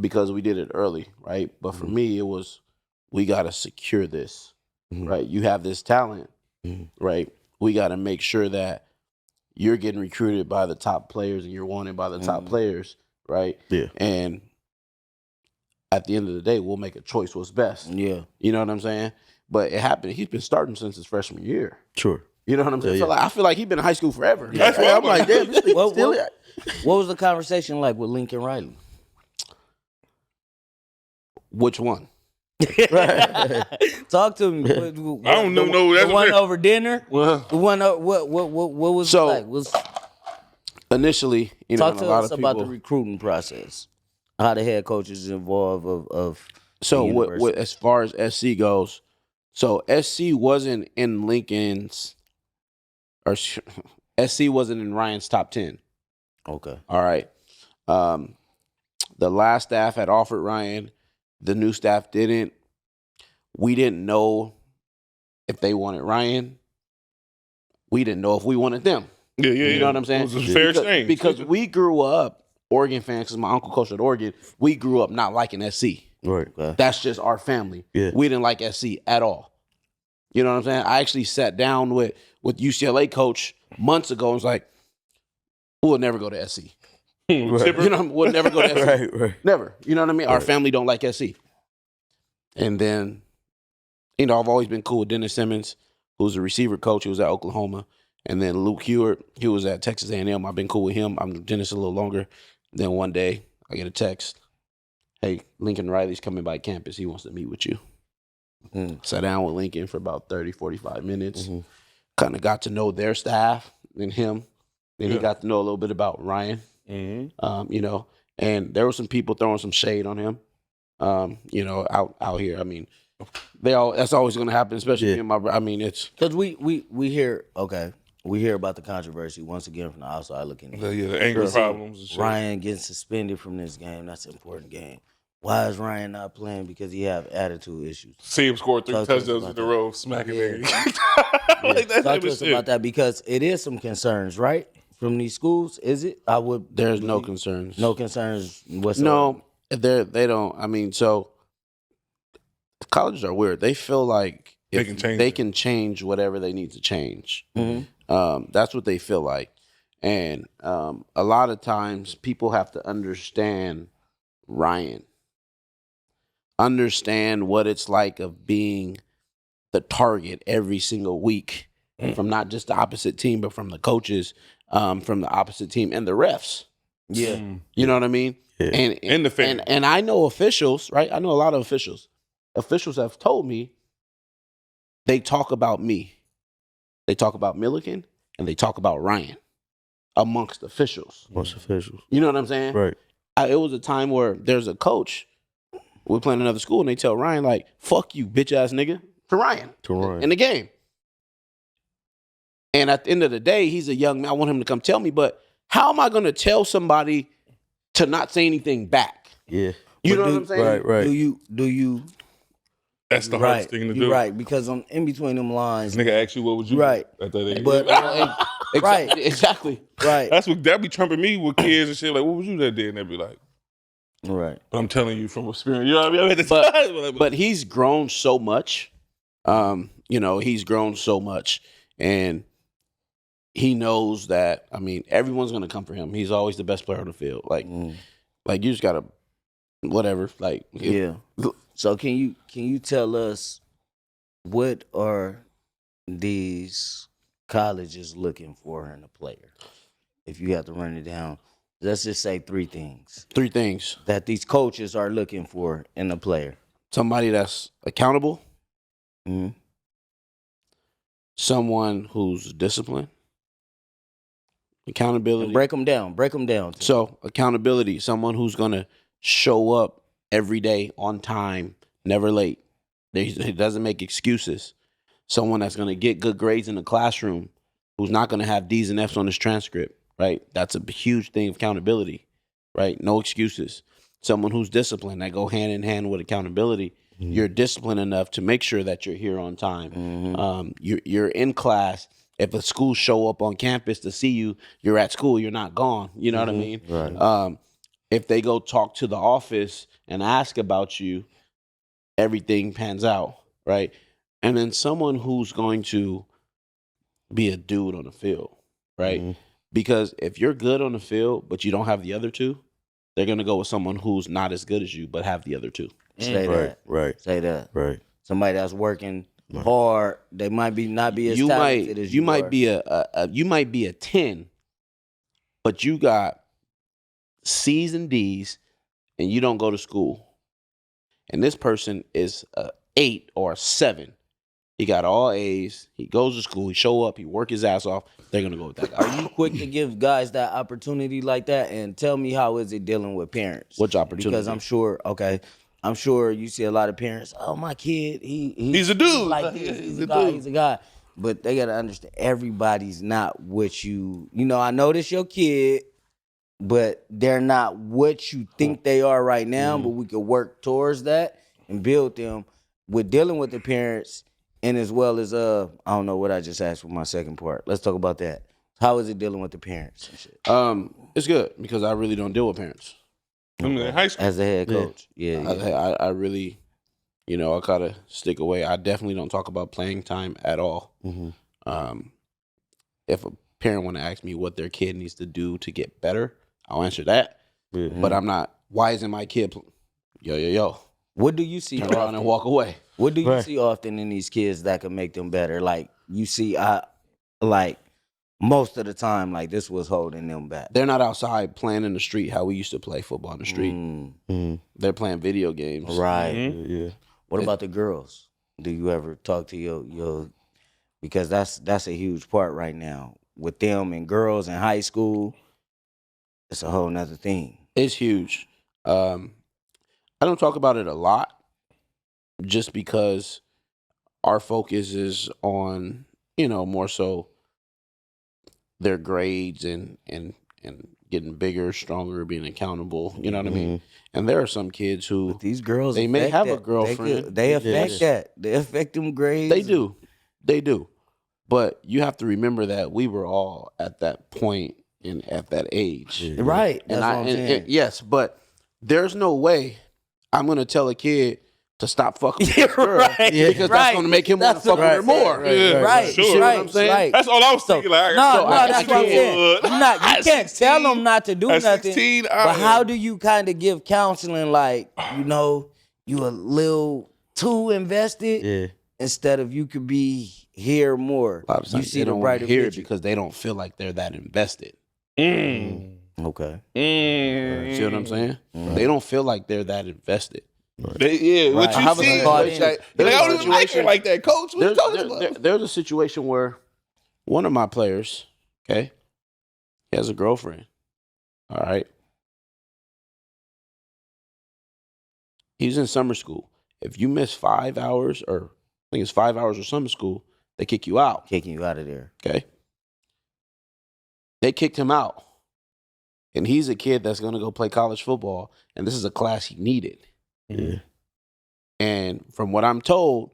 because we did it early, right? But for me, it was, we got to secure this, right? You have this talent, right? We got to make sure that you're getting recruited by the top players and you're wanted by the top players, right? Yeah. And at the end of the day, we'll make a choice what's best. Yeah. You know what I'm saying? But it happened. He's been starting since his freshman year. Sure. You know what I'm saying? Yeah. I feel like he's been in high school forever. That's what I'm like, damn, this nigga still. What was the conversation like with Lincoln Riley? Which one? Talk to me. I don't know. The one over dinner. Well, The one. What was So, it like? initially, Talk and to a lot us of about people. the recruiting process. How the head coaches is involved of So the what university. as far as SC goes, so SC wasn't in Lincoln's, or SC wasn't in Ryan's top 10. Okay. All right. The last staff had offered Ryan. The new staff didn't. We didn't know if they wanted Ryan. We didn't know if we wanted them. Yeah. You know what I'm saying? It was a fair exchange. Because we grew up, Oregon fans, because my uncle coached at Oregon, we grew up not liking SC. Right. That's just our family. Yeah. We didn't like SC at all. You know what I'm saying? I actually sat down with UCLA coach months ago and was like, we'll never go to SC. Chipper. You know, we'll never go to SC. Right. Never. You know what I mean? Our Right. family don't like SC. And then, I've always been cool with Dennis Simmons, who's a receiver coach. He was at Oklahoma. And then Luke Hewart, he was at Texas A&M. I've been cool with him. I'm Dennis a little longer. Then one day, I get a text. Hey, Lincoln Riley's coming by campus. He wants to meet with you. Sat down with Lincoln for about 30, 45 minutes. Kind of got to know their staff and him. Then he got to know a little bit about Ryan. And there were some people throwing some shade on him. Out here. I mean, that's always going to happen, especially in my. I mean, it's Because we hear about the controversy once again from the outside looking in. The anger problems and shit. Ryan getting suspended from this game. That's an important game. Why is Ryan not playing? Because he have attitude issues. See him score 3 Talk to us touchdowns in about a row, smacking Yeah. niggas. Like, that Talk type to of us shit. about that because it is some concerns, right? from these schools? Is it? I would. There's no concerns. No concerns whatsoever. No, they don't. I mean, so colleges are weird. They feel like They if can change they it. can change whatever they need to change. Mhm. That's what they feel like, and a lot of times people have to understand Ryan, understand what it's like of being the target every single week from not just the opposite team, but from the coaches, from the opposite team and the refs. Yeah. You know what I mean? Yeah. And the fans. And I know officials, right? I know a lot of officials. Officials have told me they talk about me. They talk about Millikin and they talk about Ryan amongst officials. Most officials. You know what I'm saying? Right. It was a time where there's a coach. We're playing another school and they tell Ryan, like, fuck you, bitch ass nigga, to Ryan. To Ryan. In the game. And at the end of the day, he's a young man. I want him to come tell me, but how am I going to tell somebody to not say anything back? Yeah. You know But what I'm saying? Right, right. Do you That's the right, hardest thing to do. you're right, because I'm in between them lines. Nigga ask you what would you Right. do at that age. But right. Exactly. right. That's what that be trumping me with kids and shit. Like, what would you that did? And they be like, Right. but I'm telling you from experience. You know what I mean? At the But- time, But he's grown so much. He's grown so much. And he knows that, I mean, everyone's going to come for him. He's always the best player on the field. Like you just got to, whatever. Like, Yeah. So can you tell us what are these colleges looking for in a player? If you have to run it down, let's just say 3 things 3 things. that these coaches are looking for in a player. Somebody that's accountable. Mhm. Someone who's disciplined. Accountability. And break them down. Break them down. to me. So accountability, someone who's gonna show up every day on time, never late. He doesn't make excuses. Someone that's gonna get good grades in the classroom, who's not gonna have D's and F's on his transcript, right? That's a huge thing of accountability, right? No excuses. Someone who's disciplined, that go hand in hand with accountability. You're disciplined enough to make sure that you're here on time. You're in class. If a school show up on campus to see you, you're at school. You're not gone. You know what I mean? Right. If they go talk to the office and ask about you, everything pans out, right? And then someone who's going to be a dude on the field, right? Because if you're good on the field, but you don't have the other 2, they're going to go with someone who's not as good as you, but have the other 2. Say Right. that. Right. Say that. Right. Somebody that's working hard, they might not be as You talented might as you you might are. be you might be a 10, but you got C's and D's and you don't go to school. And this person is a 8 or a 7. He got all A's. He goes to school. He show up. He work his ass off. They're gonna go with that guy. Are you quick to give guys that opportunity like that? And tell me, how is it dealing with parents? Which opportunity? Because I'm sure you see a lot of parents. Oh, my kid, He's a dude. Like this. He's a Dude. guy. He's a guy. But they gotta understand, everybody's not what you. You know, I know this your kid, but they're not what you think they are right now. But we can work towards that and build them with dealing with the parents. And as well as I don't know what I just asked for my second part. Let's talk about that. How is it dealing with the parents and shit? It's good because I really don't deal with parents. I mean, in high school. As the head coach. Yeah. I really, I gotta stick away. I definitely don't talk about playing time at all. If a parent want to ask me what their kid needs to do to get better, I'll answer that. But I'm not. Why isn't my kid? Yo. What do you see Turn around often? and walk away. What do you see often in these kids that can make them better? Like you see, like most of the time, like this was holding them back. They're not outside playing in the street how we used to play football in the street. They're playing video games. Right. Yeah. What about the girls? Do you ever talk to your because that's a huge part right now with them and girls in high school. It's a whole nother thing. It's huge. I don't talk about it a lot just because our focus is on, more so their grades and getting bigger, stronger, being accountable. You know what I mean? And there are some kids who But these girls, they may affect have a that. girlfriend. They affect Yes. that. They affect them grades. They do. But you have to remember that we were all at that point at that age. Right. That's And what I'm saying. yes, but there's no way I'm gonna tell a kid to stop fucking with this girl right, because that's gonna make him want to That's fuck what with her I'm more. saying. Yeah, Sure. sure. You know what I'm saying? Right. That's all I was thinking. Like, That's what I'm saying. You At can't 16, tell them not to do at nothing. 16, But how do you kind of give counseling like, you a little too invested? Yeah. Instead of you could be here more. A lot of times You see they the don't want brighter to hear it picture. because they don't feel like they're that invested. Okay. See what I'm saying? They don't feel like they're that invested. What Right. you I have a see? thought Like, in like, There's I a don't even like her situation- like that, coach. What you talking about? There's a situation where one of my players, okay, he has a girlfriend. All right. He's in summer school. If you miss 5 hours, or I think it's 5 hours of summer school, they kick you out. Kicking you out of there. Okay. They kicked him out. And he's a kid that's going to go play college football. And this is a class he needed. Yeah. And from what I'm told,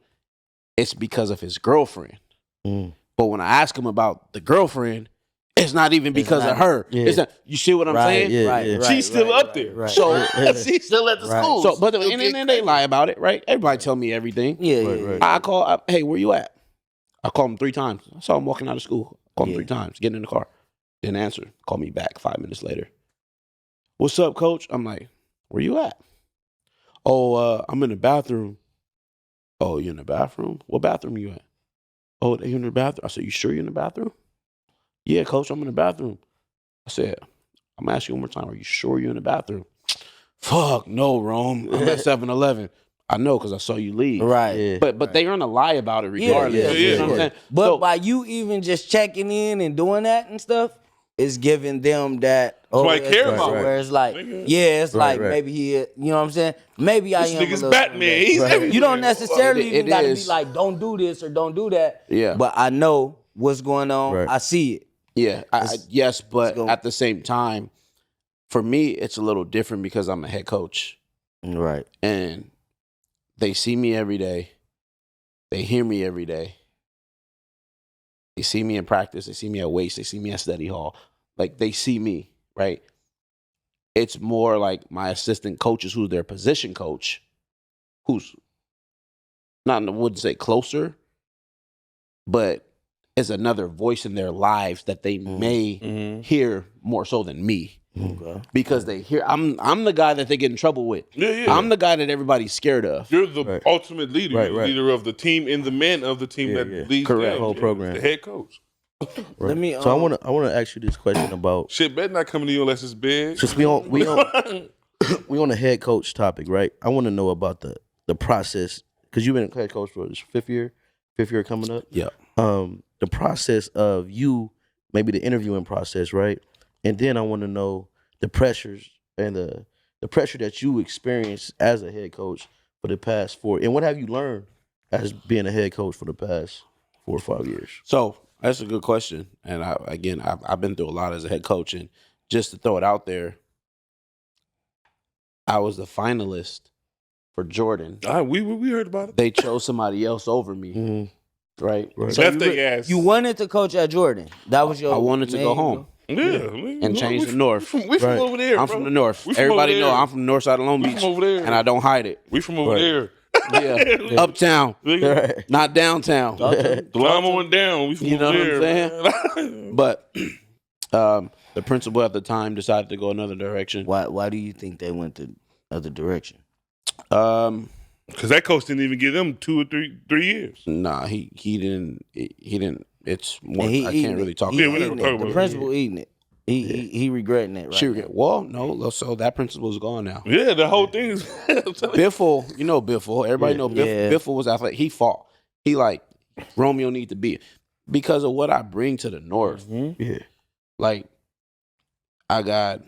it's because of his girlfriend. But when I ask him about the girlfriend, it's not even because of her. Yeah. It's not, you see what I'm saying? Yeah. She's still up there. Right. So, She's still at the Right. school. so, but Still and get then they lie about it, right? Everybody tell me everything. Yeah, Right, yeah, right. yeah. I call, hey, where you at? I called him 3 times. I saw him walking out of school. Called him Yeah. 3 times, getting in the car. Didn't answer. Called me back 5 minutes later. What's up, coach? I'm like, where you at? Oh, I'm in the bathroom. Oh, you in the bathroom? What bathroom you at? Oh, you in the bathroom? I said, you sure you in the bathroom? Yeah, coach, I'm in the bathroom. I said, I'm asking you one more time. Are you sure you're in the bathroom? Fuck, no, Rome. I'm at 7-Eleven. I know because I saw you leave. Right. Yeah. But they're gonna lie about it regardless. Yeah, You know what I'm saying? But So- by you even just checking in and doing that and stuff, it's giving them that. why I care it's- about it. Where it's like, Nigga. it's Right, like right. maybe he, you know what I'm saying? Maybe I This am. a nigga's little Batman. He's invested. everywhere. You don't necessarily It even got to be is. like, don't do this or don't do that. Yeah. But I know what's going on. Right. I see it. Yeah, yes, but go. at the same time, for me, it's a little different because I'm a head coach Right. and they see me every day. They hear me every day. They see me in practice. They see me at weights. They see me at study hall. Like, they see me, right? It's more like my assistant coaches, who's their position coach, who's not, I wouldn't say closer, but is another voice in their lives that they may hear more so than me. Okay. Because they hear, I'm the guy that they get in trouble with. Yeah. I'm the guy that everybody's scared of. You're the Right. ultimate leader. Right, You're the right. leader of the team and the man of the team Yeah, that yeah. leads Correct. them. Whole program. The head coach. Let me. So I want to ask you this question about, Shit better not come to you unless it's big. since we on the head coach topic, right? I want to know about the process, because you've been a head coach for this fifth year coming up. Yeah. The process of you, maybe the interviewing process, right? And then I want to know the pressures and the pressure that you experienced as a head coach for the past 4, and what have you learned as being a head coach for the past 4 or 5 years? So that's a good question. And I've been through a lot as a head coach. And just to throw it out there, I was the finalist for Jordan. We heard about it. They chose somebody else over me, right? Right. So Left their ass. You wanted to coach at Jordan. That was your. I wanted to go main home goal? Yeah. and change the north. We from Right. over there. I'm bro. from the north. We from Everybody over know there. I'm from the north side of Long We Beach, from over there. and I don't hide it. We from over Right. there. Yeah, uptown, Nigga, not downtown. the line went down. We from You know over what I'm there. saying? But the principal at the time decided to go another direction. Why do you think they went the other direction? Because that coach didn't even give them 2 or 3 years. Nah, he didn't. It's more. And he I eating can't really it. talk. He Yeah, we about never it. eating talk it. about The it. principal eating it. He regretting it right She now. regret. Well, no. So that principal's gone now. Yeah, the whole thing is. Biffle, you know Biffle. Everybody know Biffle. Yeah. Biffle was athletic. He fought. He like Romeo need to be because of what I bring to the North. Yeah. Like I got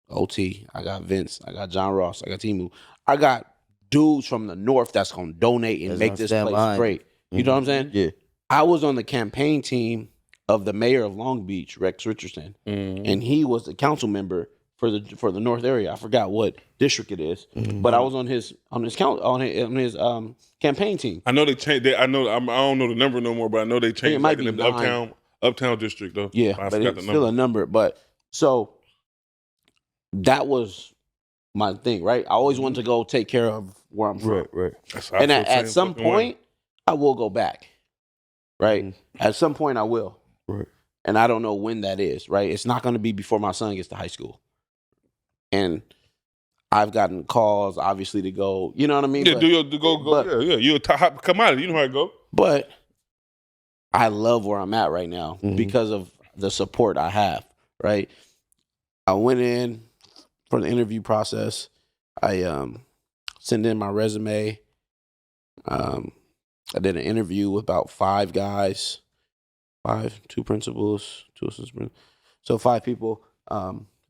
OT, I got Vince, I got John Ross, I got Timu. I got dudes from the North that's gonna donate and That's make gonna this stand place behind great. You know what I'm saying? Yeah. I was on the campaign team of the mayor of Long Beach, Rex Richardson, and he was the council member for the North area. I forgot what district it is, but I was on his campaign team. I know they changed. I don't know the number no more, but I know they changed might like, be in the 9. uptown Uptown District, though. Yeah, I but forgot it's the still number. a number. But so that was my thing, right? I always wanted to go take care of where I'm from. Right. That's how I And feel the at same some fucking way. point, I will go back, right? At some point, I will. Right. And I don't know when that is, right? It's not going to be before my son gets to high school. And I've gotten calls, obviously, to go, you know what I mean? Yeah, But, go. Yeah. You're a top commodity. You know how it go. but I love where I'm at right now Mhm. because of the support I have, right? I went in for the interview process. I sent in my resume. I did an interview with about 5 guys, 2 principals, 2 assistants. So 5 people.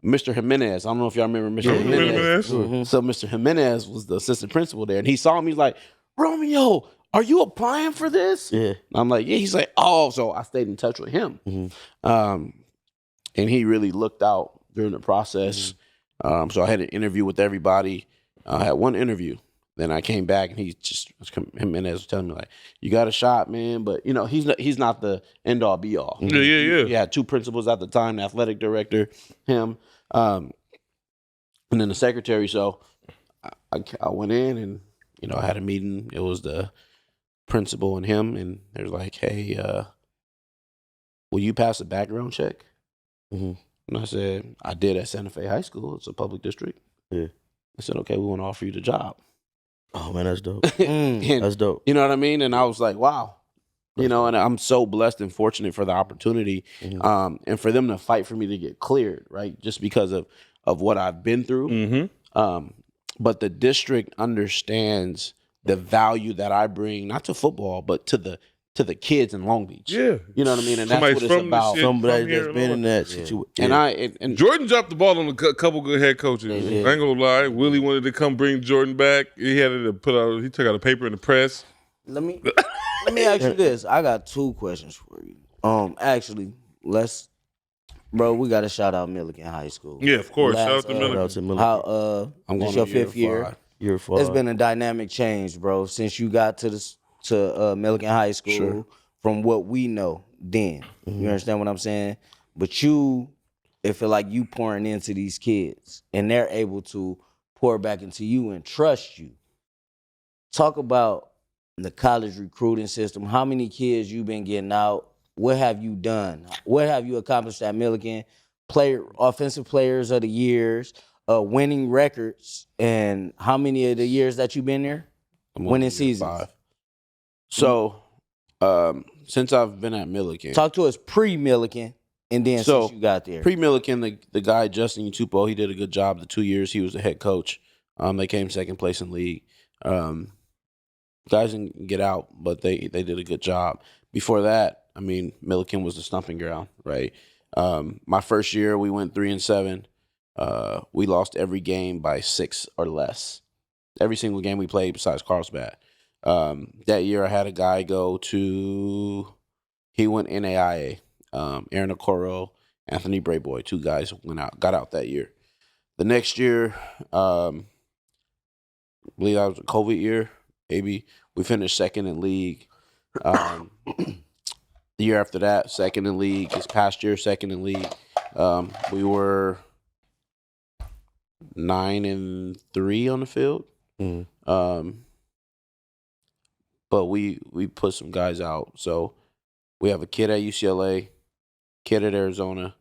Mr. Jimenez, I don't know if y'all remember Mr. Yeah, Jimenez. Jimenez. So Mr. Jimenez was the assistant principal there, and he saw me. He's like, "Romeo, are you applying for this?" Yeah. I'm like, "Yeah." He's like, "Oh," so I stayed in touch with him, and he really looked out during the process. So I had an interview with everybody. I had one interview. Then I came back, and Jimenez was telling me like, "You got a shot, man." But he's not the end all be all. Yeah. He had 2 principals at the time: the athletic director, him, and then the secretary. So I went in, and I had a meeting. It was the principal and him, and they were like, "Hey, will you pass a background check?" And I said, "I did at Santa Fe High School. It's a public district." Yeah. I said, "Okay, we want to offer you the job." Oh man, that's dope. And, That's dope. you know what I mean? And I was like, wow. And I'm so blessed and fortunate for the opportunity, and for them to fight for me to get cleared, right? Just because of what I've been through. But the district understands the value that I bring, not to football, but to the kids in Long Beach. Yeah. You know what I mean? And Somebody's that's what it's from this about. shit. Somebody Come here that's been in that situation. And Jordan dropped the ball on a couple good head coaches. I ain't gonna lie. Willie wanted to come bring Jordan back. He had to he took out a paper in the press. Let me ask you this. I got 2 questions for you. Actually, bro, we got to shout out Millikin High School. Yeah, of course. Shout out to Shout out Millikin. to Millikin. How I'm this going your to 5th year? Year 5. It's been a dynamic change, bro, since you got to Millikin High School from what we know then. You understand what I'm saying? But it feel like you pouring into these kids and they're able to pour back into you and trust you. Talk about the college recruiting system. How many kids you been getting out? What have you done? What have you accomplished at Millikin? Offensive players of the years, winning records, and how many of the years that you've been there? Winning seasons. 5. So, since I've been at Millikin. Talk to us pre-Millikin, and then since you got there. Pre-Millikin, the guy, Justin Utupo, he did a good job the 2 years he was the head coach. They came 2nd place in league. Guys didn't get out, but they did a good job. Before that, I mean, Millikin was the stomping ground, right? My first year, we went 3-7. We lost every game by 6 or less. Every single game we played besides Carlsbad. That year, I had a guy he went NAIA. Aaron Okoro, Anthony Brayboy, 2 guys got out that year. The next year, I believe that was a COVID year, maybe. We finished 2nd in league. The year after that, 2nd in league. This past year, 2nd in league. We were 9-3 on the field. But we put some guys out. So we have a kid at UCLA, kid at Arizona,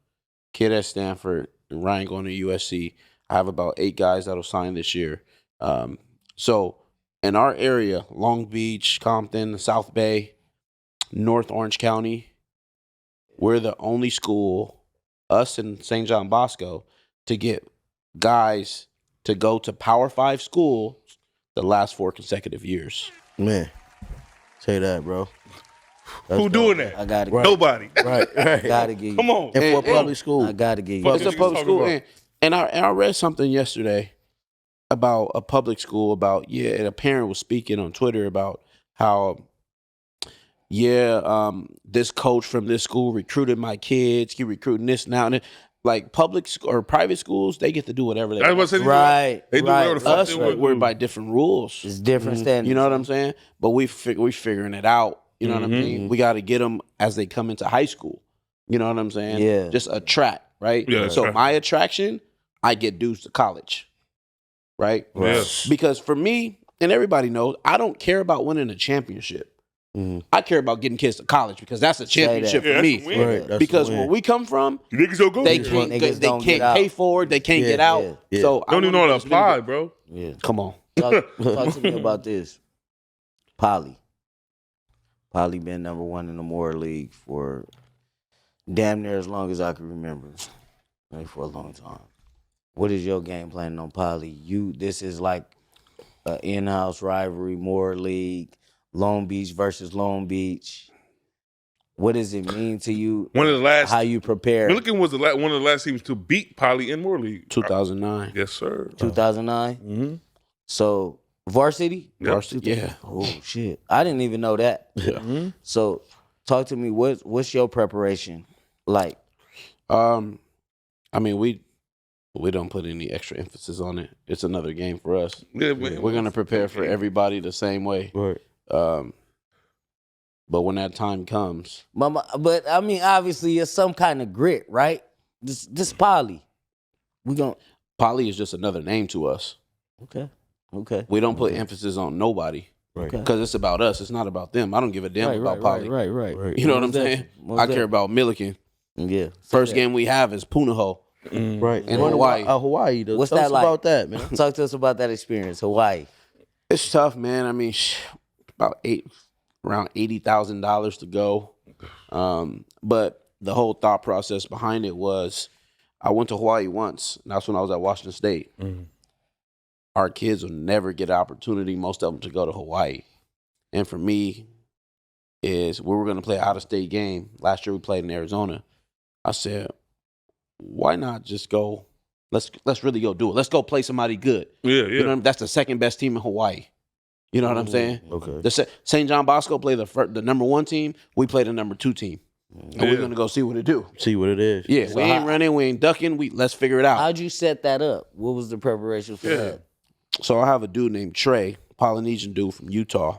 kid at Stanford, and Ryan going to USC. I have about 8 guys that'll sign this year. So in our area, Long Beach, Compton, South Bay, North Orange County, we're the only school, us and St. John Bosco, to get guys to go to Power 5 school the last 4 consecutive years. Man, say that, bro. Who doing that? I gotta Nobody. Right. gotta get you. Come on. And for a public school. I gotta get you. Fuck It's what a you public talking school. about. And I read something yesterday about a public school and a parent was speaking on Twitter about how, this coach from this school recruited my kids. He recruiting this now. And like public or private schools, they get to do whatever they I was want. about to say, Right. They do right. whatever the fuck Us, they want. we're by different rules. It's different standards. You know what I'm saying? But we figuring it out. You know what I mean? We got to get them as they come into high school. You know what I'm saying? Yeah. Just attract, right? Yeah, So attract. my attraction, I get dues to college, right? Yes. Because for me, and everybody knows, I don't care about winning a championship. I care about getting kids to college because that's a championship Yeah, for that's me. a win. Right, that's Because the win. where we come from, You niggas don't go they here. can't Niggas they don't can't get pay out. for it. They can't Yeah, get out. yeah. Yeah. So Don't even know how to apply, bro. bro. Yeah. Come on. Talk to me about this. Polly been number 1 in the Moore League for damn near as long as I can remember. Like for a long time. What is your game plan on Polly? This is like an in-house rivalry, Moore League, Long Beach versus Long Beach. What does it mean to you? One of the last. How you prepare? Millikin was one of the last teams to beat Poly in Moore League. 2009. Yes, sir. 2009. Mm-hmm. So varsity. Yep. Varsity, yeah. Oh shit! I didn't even know that. Mm-hmm. So talk to me. What's your preparation like? I mean, we don't put any extra emphasis on it. It's another game for us. Yeah, man. We're gonna prepare for everybody the same way. Right. But when that time comes, But I mean, obviously, it's some kind of grit, right? This Polly. We gon' Poly is just another name to us. Okay. We don't put emphasis on nobody Right. Okay. because it's about us. It's not about them. I don't give a damn about Poly. Right. You know what I'm Most saying? definitely. Most I care about Millikin. definitely. Yeah. First Say game we have is Punahou. Right. In Going to Hawaii. Hawaii. Though. What's Tell that us like? about that, man. that. Talk to us about that experience, Hawaii. It's tough, man. I mean, about around $80,000 to go. But the whole thought process behind it was, I went to Hawaii once, and that's when I was at Washington State. Our kids will never get an opportunity, most of them, to go to Hawaii. And for me, is we were going to play an out-of-state game. Last year we played in Arizona. I said, why not just go? Let's really go do it. Let's go play somebody good. Yeah, yeah. You know what I mean? That's the second best team in Hawaii. You know what I'm saying? Okay. The St. John Bosco play the number 1 team. We play the number 2 team. And we're gonna go see what it do. See what it is. Yeah, So we ain't running, we ain't ducking. Let's figure it out. How'd you set that up? What was the preparation for that? So I have a dude named Trey, Polynesian dude from Utah.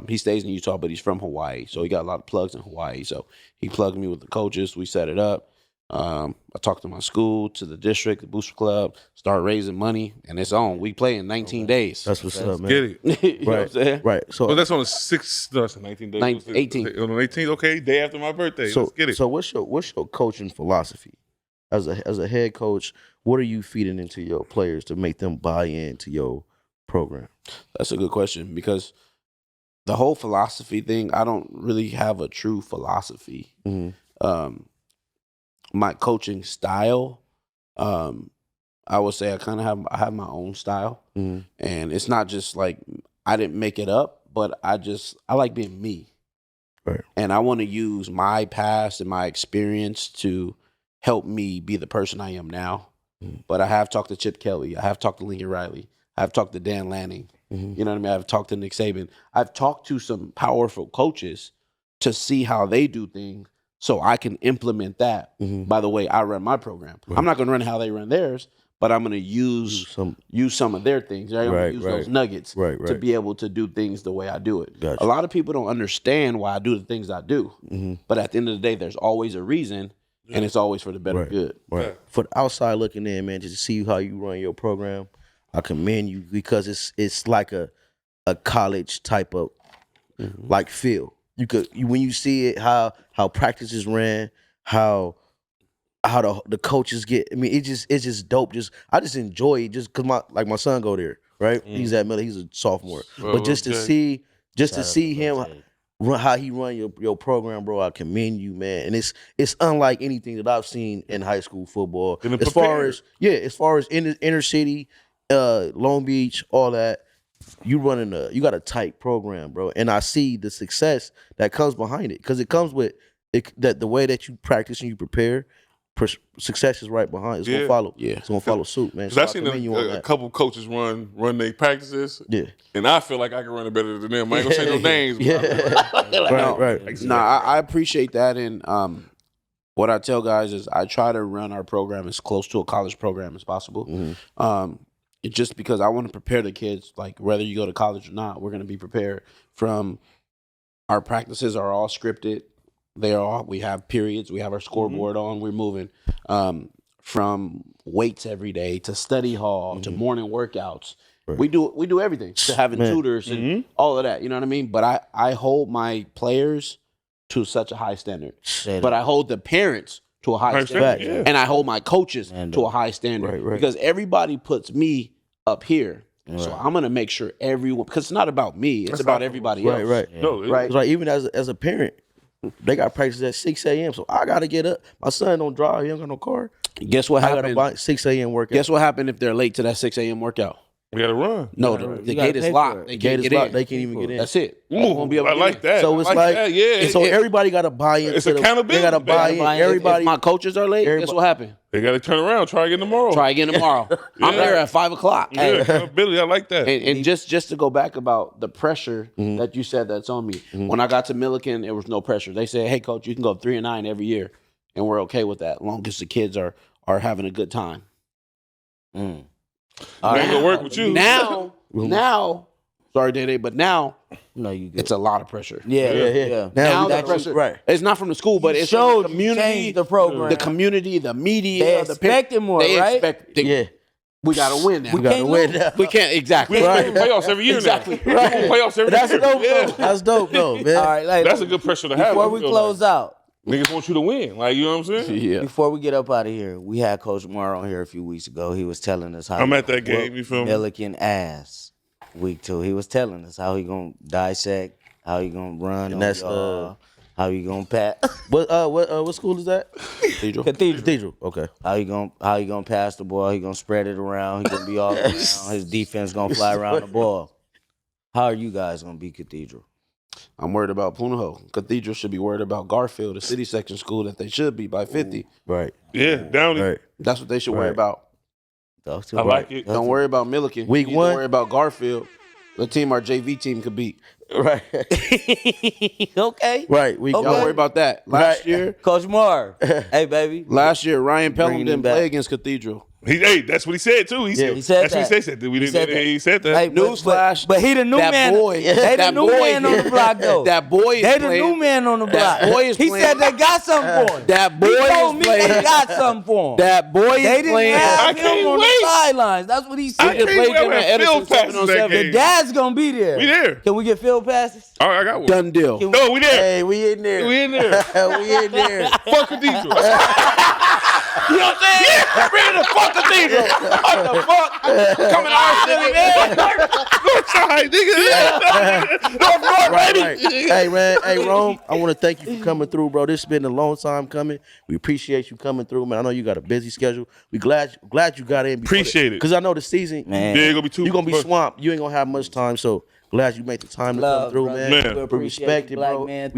He stays in Utah, but he's from Hawaii. So he got a lot of plugs in Hawaii. So he plugged me with the coaches. We set it up. I talked to my school, to the district, the booster club, start raising money, and it's on. We play in 19 days. That's what's up, man. Get it. You know what I'm saying? Right. So Well, that's on the 6th. No, that's 19 days. 18. On the 18th, okay, day after my birthday. So, Let's get it. so what's your coaching philosophy as a head coach? What are you feeding into your players to make them buy into your program? That's a good question because the whole philosophy thing, I don't really have a true philosophy. Mm-hmm. My coaching style, I would say I have my own style, Mm-hmm. and it's not just like I didn't make it up, but I like being me, Right. and I want to use my past and my experience to help me be the person I am now. Mm-hmm. But I have talked to Chip Kelly, I have talked to Lincoln Riley, I've talked to Dan Lanning. Mm-hmm. You know what I mean? I've talked to Nick Saban. I've talked to some powerful coaches to see how they do things so I can implement that by the way I run my program. Right. I'm not going to run how they run theirs, but I'm going to use some of their things. Right? I'm going to use those nuggets to be able to do things the way I do it. Gotcha. A lot of people don't understand why I do the things I do. But at the end of the day, there's always a reason, and it's always for the better good. Right. For the outside looking in, man, just to see how you run your program, I commend you because it's like a college type of like feel. When you see it, how practices ran, how the coaches get. I mean, it's just dope. I just enjoy it just because my son go there, right? He's at Miller. He's a sophomore, but just to see him how he run your program, bro, I commend you, man. And it's unlike anything that I've seen in high school football. As far as in the inner city, Long Beach, all that. You got a tight program, bro, and I see the success that comes behind it because it comes with that the way that you practice and you prepare, success is right behind. It's gonna follow. Yeah, it's gonna follow suit, man. Because I've seen a couple coaches run their practices. Yeah, and I feel like I can run it better than them. I ain't gonna say no names. Right. No, I appreciate that, and what I tell guys is I try to run our program as close to a college program as possible. It's just because I want to prepare the kids, like whether you go to college or not, we're going to be prepared. From our practices are all scripted. We have periods. We have our scoreboard on. We're moving from weights every day to study hall to morning workouts. Right. We do everything to having tutors and all of that. You know what I mean? But I hold my players to such a high standard. But I hold the parents to a high standard, and I hold my coaches to a high standard because everybody puts me up here. So I'm gonna make sure everyone, because it's not about me, it's about everybody else. Right. No, right. It's like even as a parent, they got practice at 6 a.m. So I gotta get up. My son don't drive, he don't got no car. Guess what happened? I gotta buy 6 a.m. workout. Guess what happened if they're late to that 6 a.m. workout? We gotta run. No, the gate is locked. They can't get in. They can't even get in. That's it. Ooh, I like that. So it's like, so everybody got to buy in. It's accountability. They got to buy in. Everybody. If my coaches are late, guess what happened? They got to turn around. Try again tomorrow. I'm there at 5 o'clock. Yeah, accountability. I like that. And just to go back about the pressure that you said that's on me. When I got to Millikin, there was no pressure. They said, "Hey, coach, you can go 3-9 every year, and we're okay with that, as long as the kids are having a good time." Ain't gonna work with you now. Sorry, D.A.D, but now it's a lot of pressure. Yeah. Now the pressure, it's not from the school, but it's from the community, the program, the community, the media. They expect it more, right? We gotta win now. We gotta win now. We can't exactly. We playoffs every year now. Playoffs every year. Dope. That's dope, though, man. All right, that's a good pressure to have. Before we close out, niggas want you to win. Like, you know what I'm saying? Yeah. Before we get up out of here, we had Coach Mar on here a few weeks ago. He was telling us how I'm at that game. You feel me? Millikin ass week 2. He was telling us how he gonna dissect, how he gonna run, and that's how he gonna pat. What school is that? Cathedral. Okay. How he gonna pass the ball? He gonna spread it around. He gonna be all around. His defense gonna fly around the ball. How are you guys gonna beat Cathedral? I'm worried about Punahou. Cathedral should be worried about Garfield, the city section school that they should be by 50. Right. Yeah, down right. That's what they should worry about. I like it. Don't worry about Millikin. Week 1. Don't worry about Garfield. The team our JV team could beat. Right. Okay. Right. Don't worry about that. Last year, Coach Mar. Hey, baby. Last year, Ryan Pellum didn't play against Cathedral. That's what he said too. He said that's that. What he said. He said that. Hey, newsflash. But he the new man. They the new man on the block though. That boy is They the new man on the block. That boy is he said they got something for him. That boy he told is me playing. They got something for him. That boy is they playing. They didn't have him on the sidelines. That's what he said. I can't wait to have field passes that game. The dad's gonna be there. We there. Can we get field passes? All right, I got one. Done deal. No, we there. Hey, we in there. We in there. We in there. Fuck Cathedral. You know what I'm saying? Yeah. Bring the fuck Cathedral. What the fuck? Coming to our city, man. Northside, nigga. North North, baby. Right. Hey, man. Hey, Rome, I want to thank you for coming through, bro. This has been a long time coming. We appreciate you coming through, man. I know you got a busy schedule. We glad you got in. Appreciate it. Because I know the season, man. Yeah, gonna be too. You're going to be swamped. You ain't going to have much time, so glad you made the time to come through, man. We respect it, bro. Man.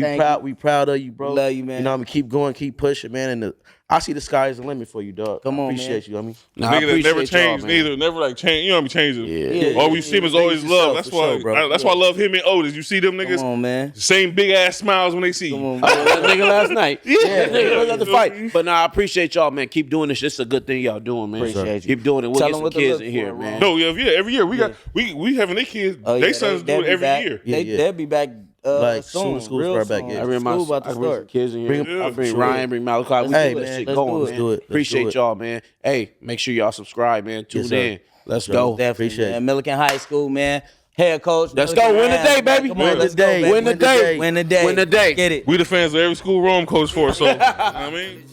We proud of you, bro. Love you, man. You know what I mean? Keep going, keep pushing, man. And I see the sky is the limit for you, dog. Come on, appreciate you. I mean, nigga that never changed neither. Never like change. You know what I mean? Changing. Yeah. All we see him is always love. That's why. Sure, that's why I love him and Otis. You see them niggas. Come on, man. Same big ass smiles when they see you. Come on, That nigga last night. Yeah. That nigga was at the fight. But I appreciate y'all, man. Keep doing this. This is a good thing y'all doing, man. Appreciate you. Keep doing it. We'll Tell get them some what to kids look in here, for, man. No, every year we got we having their kids. They sons do it every year. They'll be back like soon. school Real start back soon. in. I bring School about to I bring some start. kids in here. I bring sure. Ryan, bring Malachi. We Hey, do that man, shit let's going, do it. man. Let's do it. Appreciate y'all, man. Hey, make sure y'all subscribe, man. Tune sir. in. Let's Sure. go. Definitely, Appreciate man. Millikin High School, man. Head coach. Let's Millikin go. Win the Ave. day, baby. Come on, Win let's the go, day. baby. Win the day. Win the day. Win the day. Get it. We the fans of every school Rome coach for. So you know what I mean.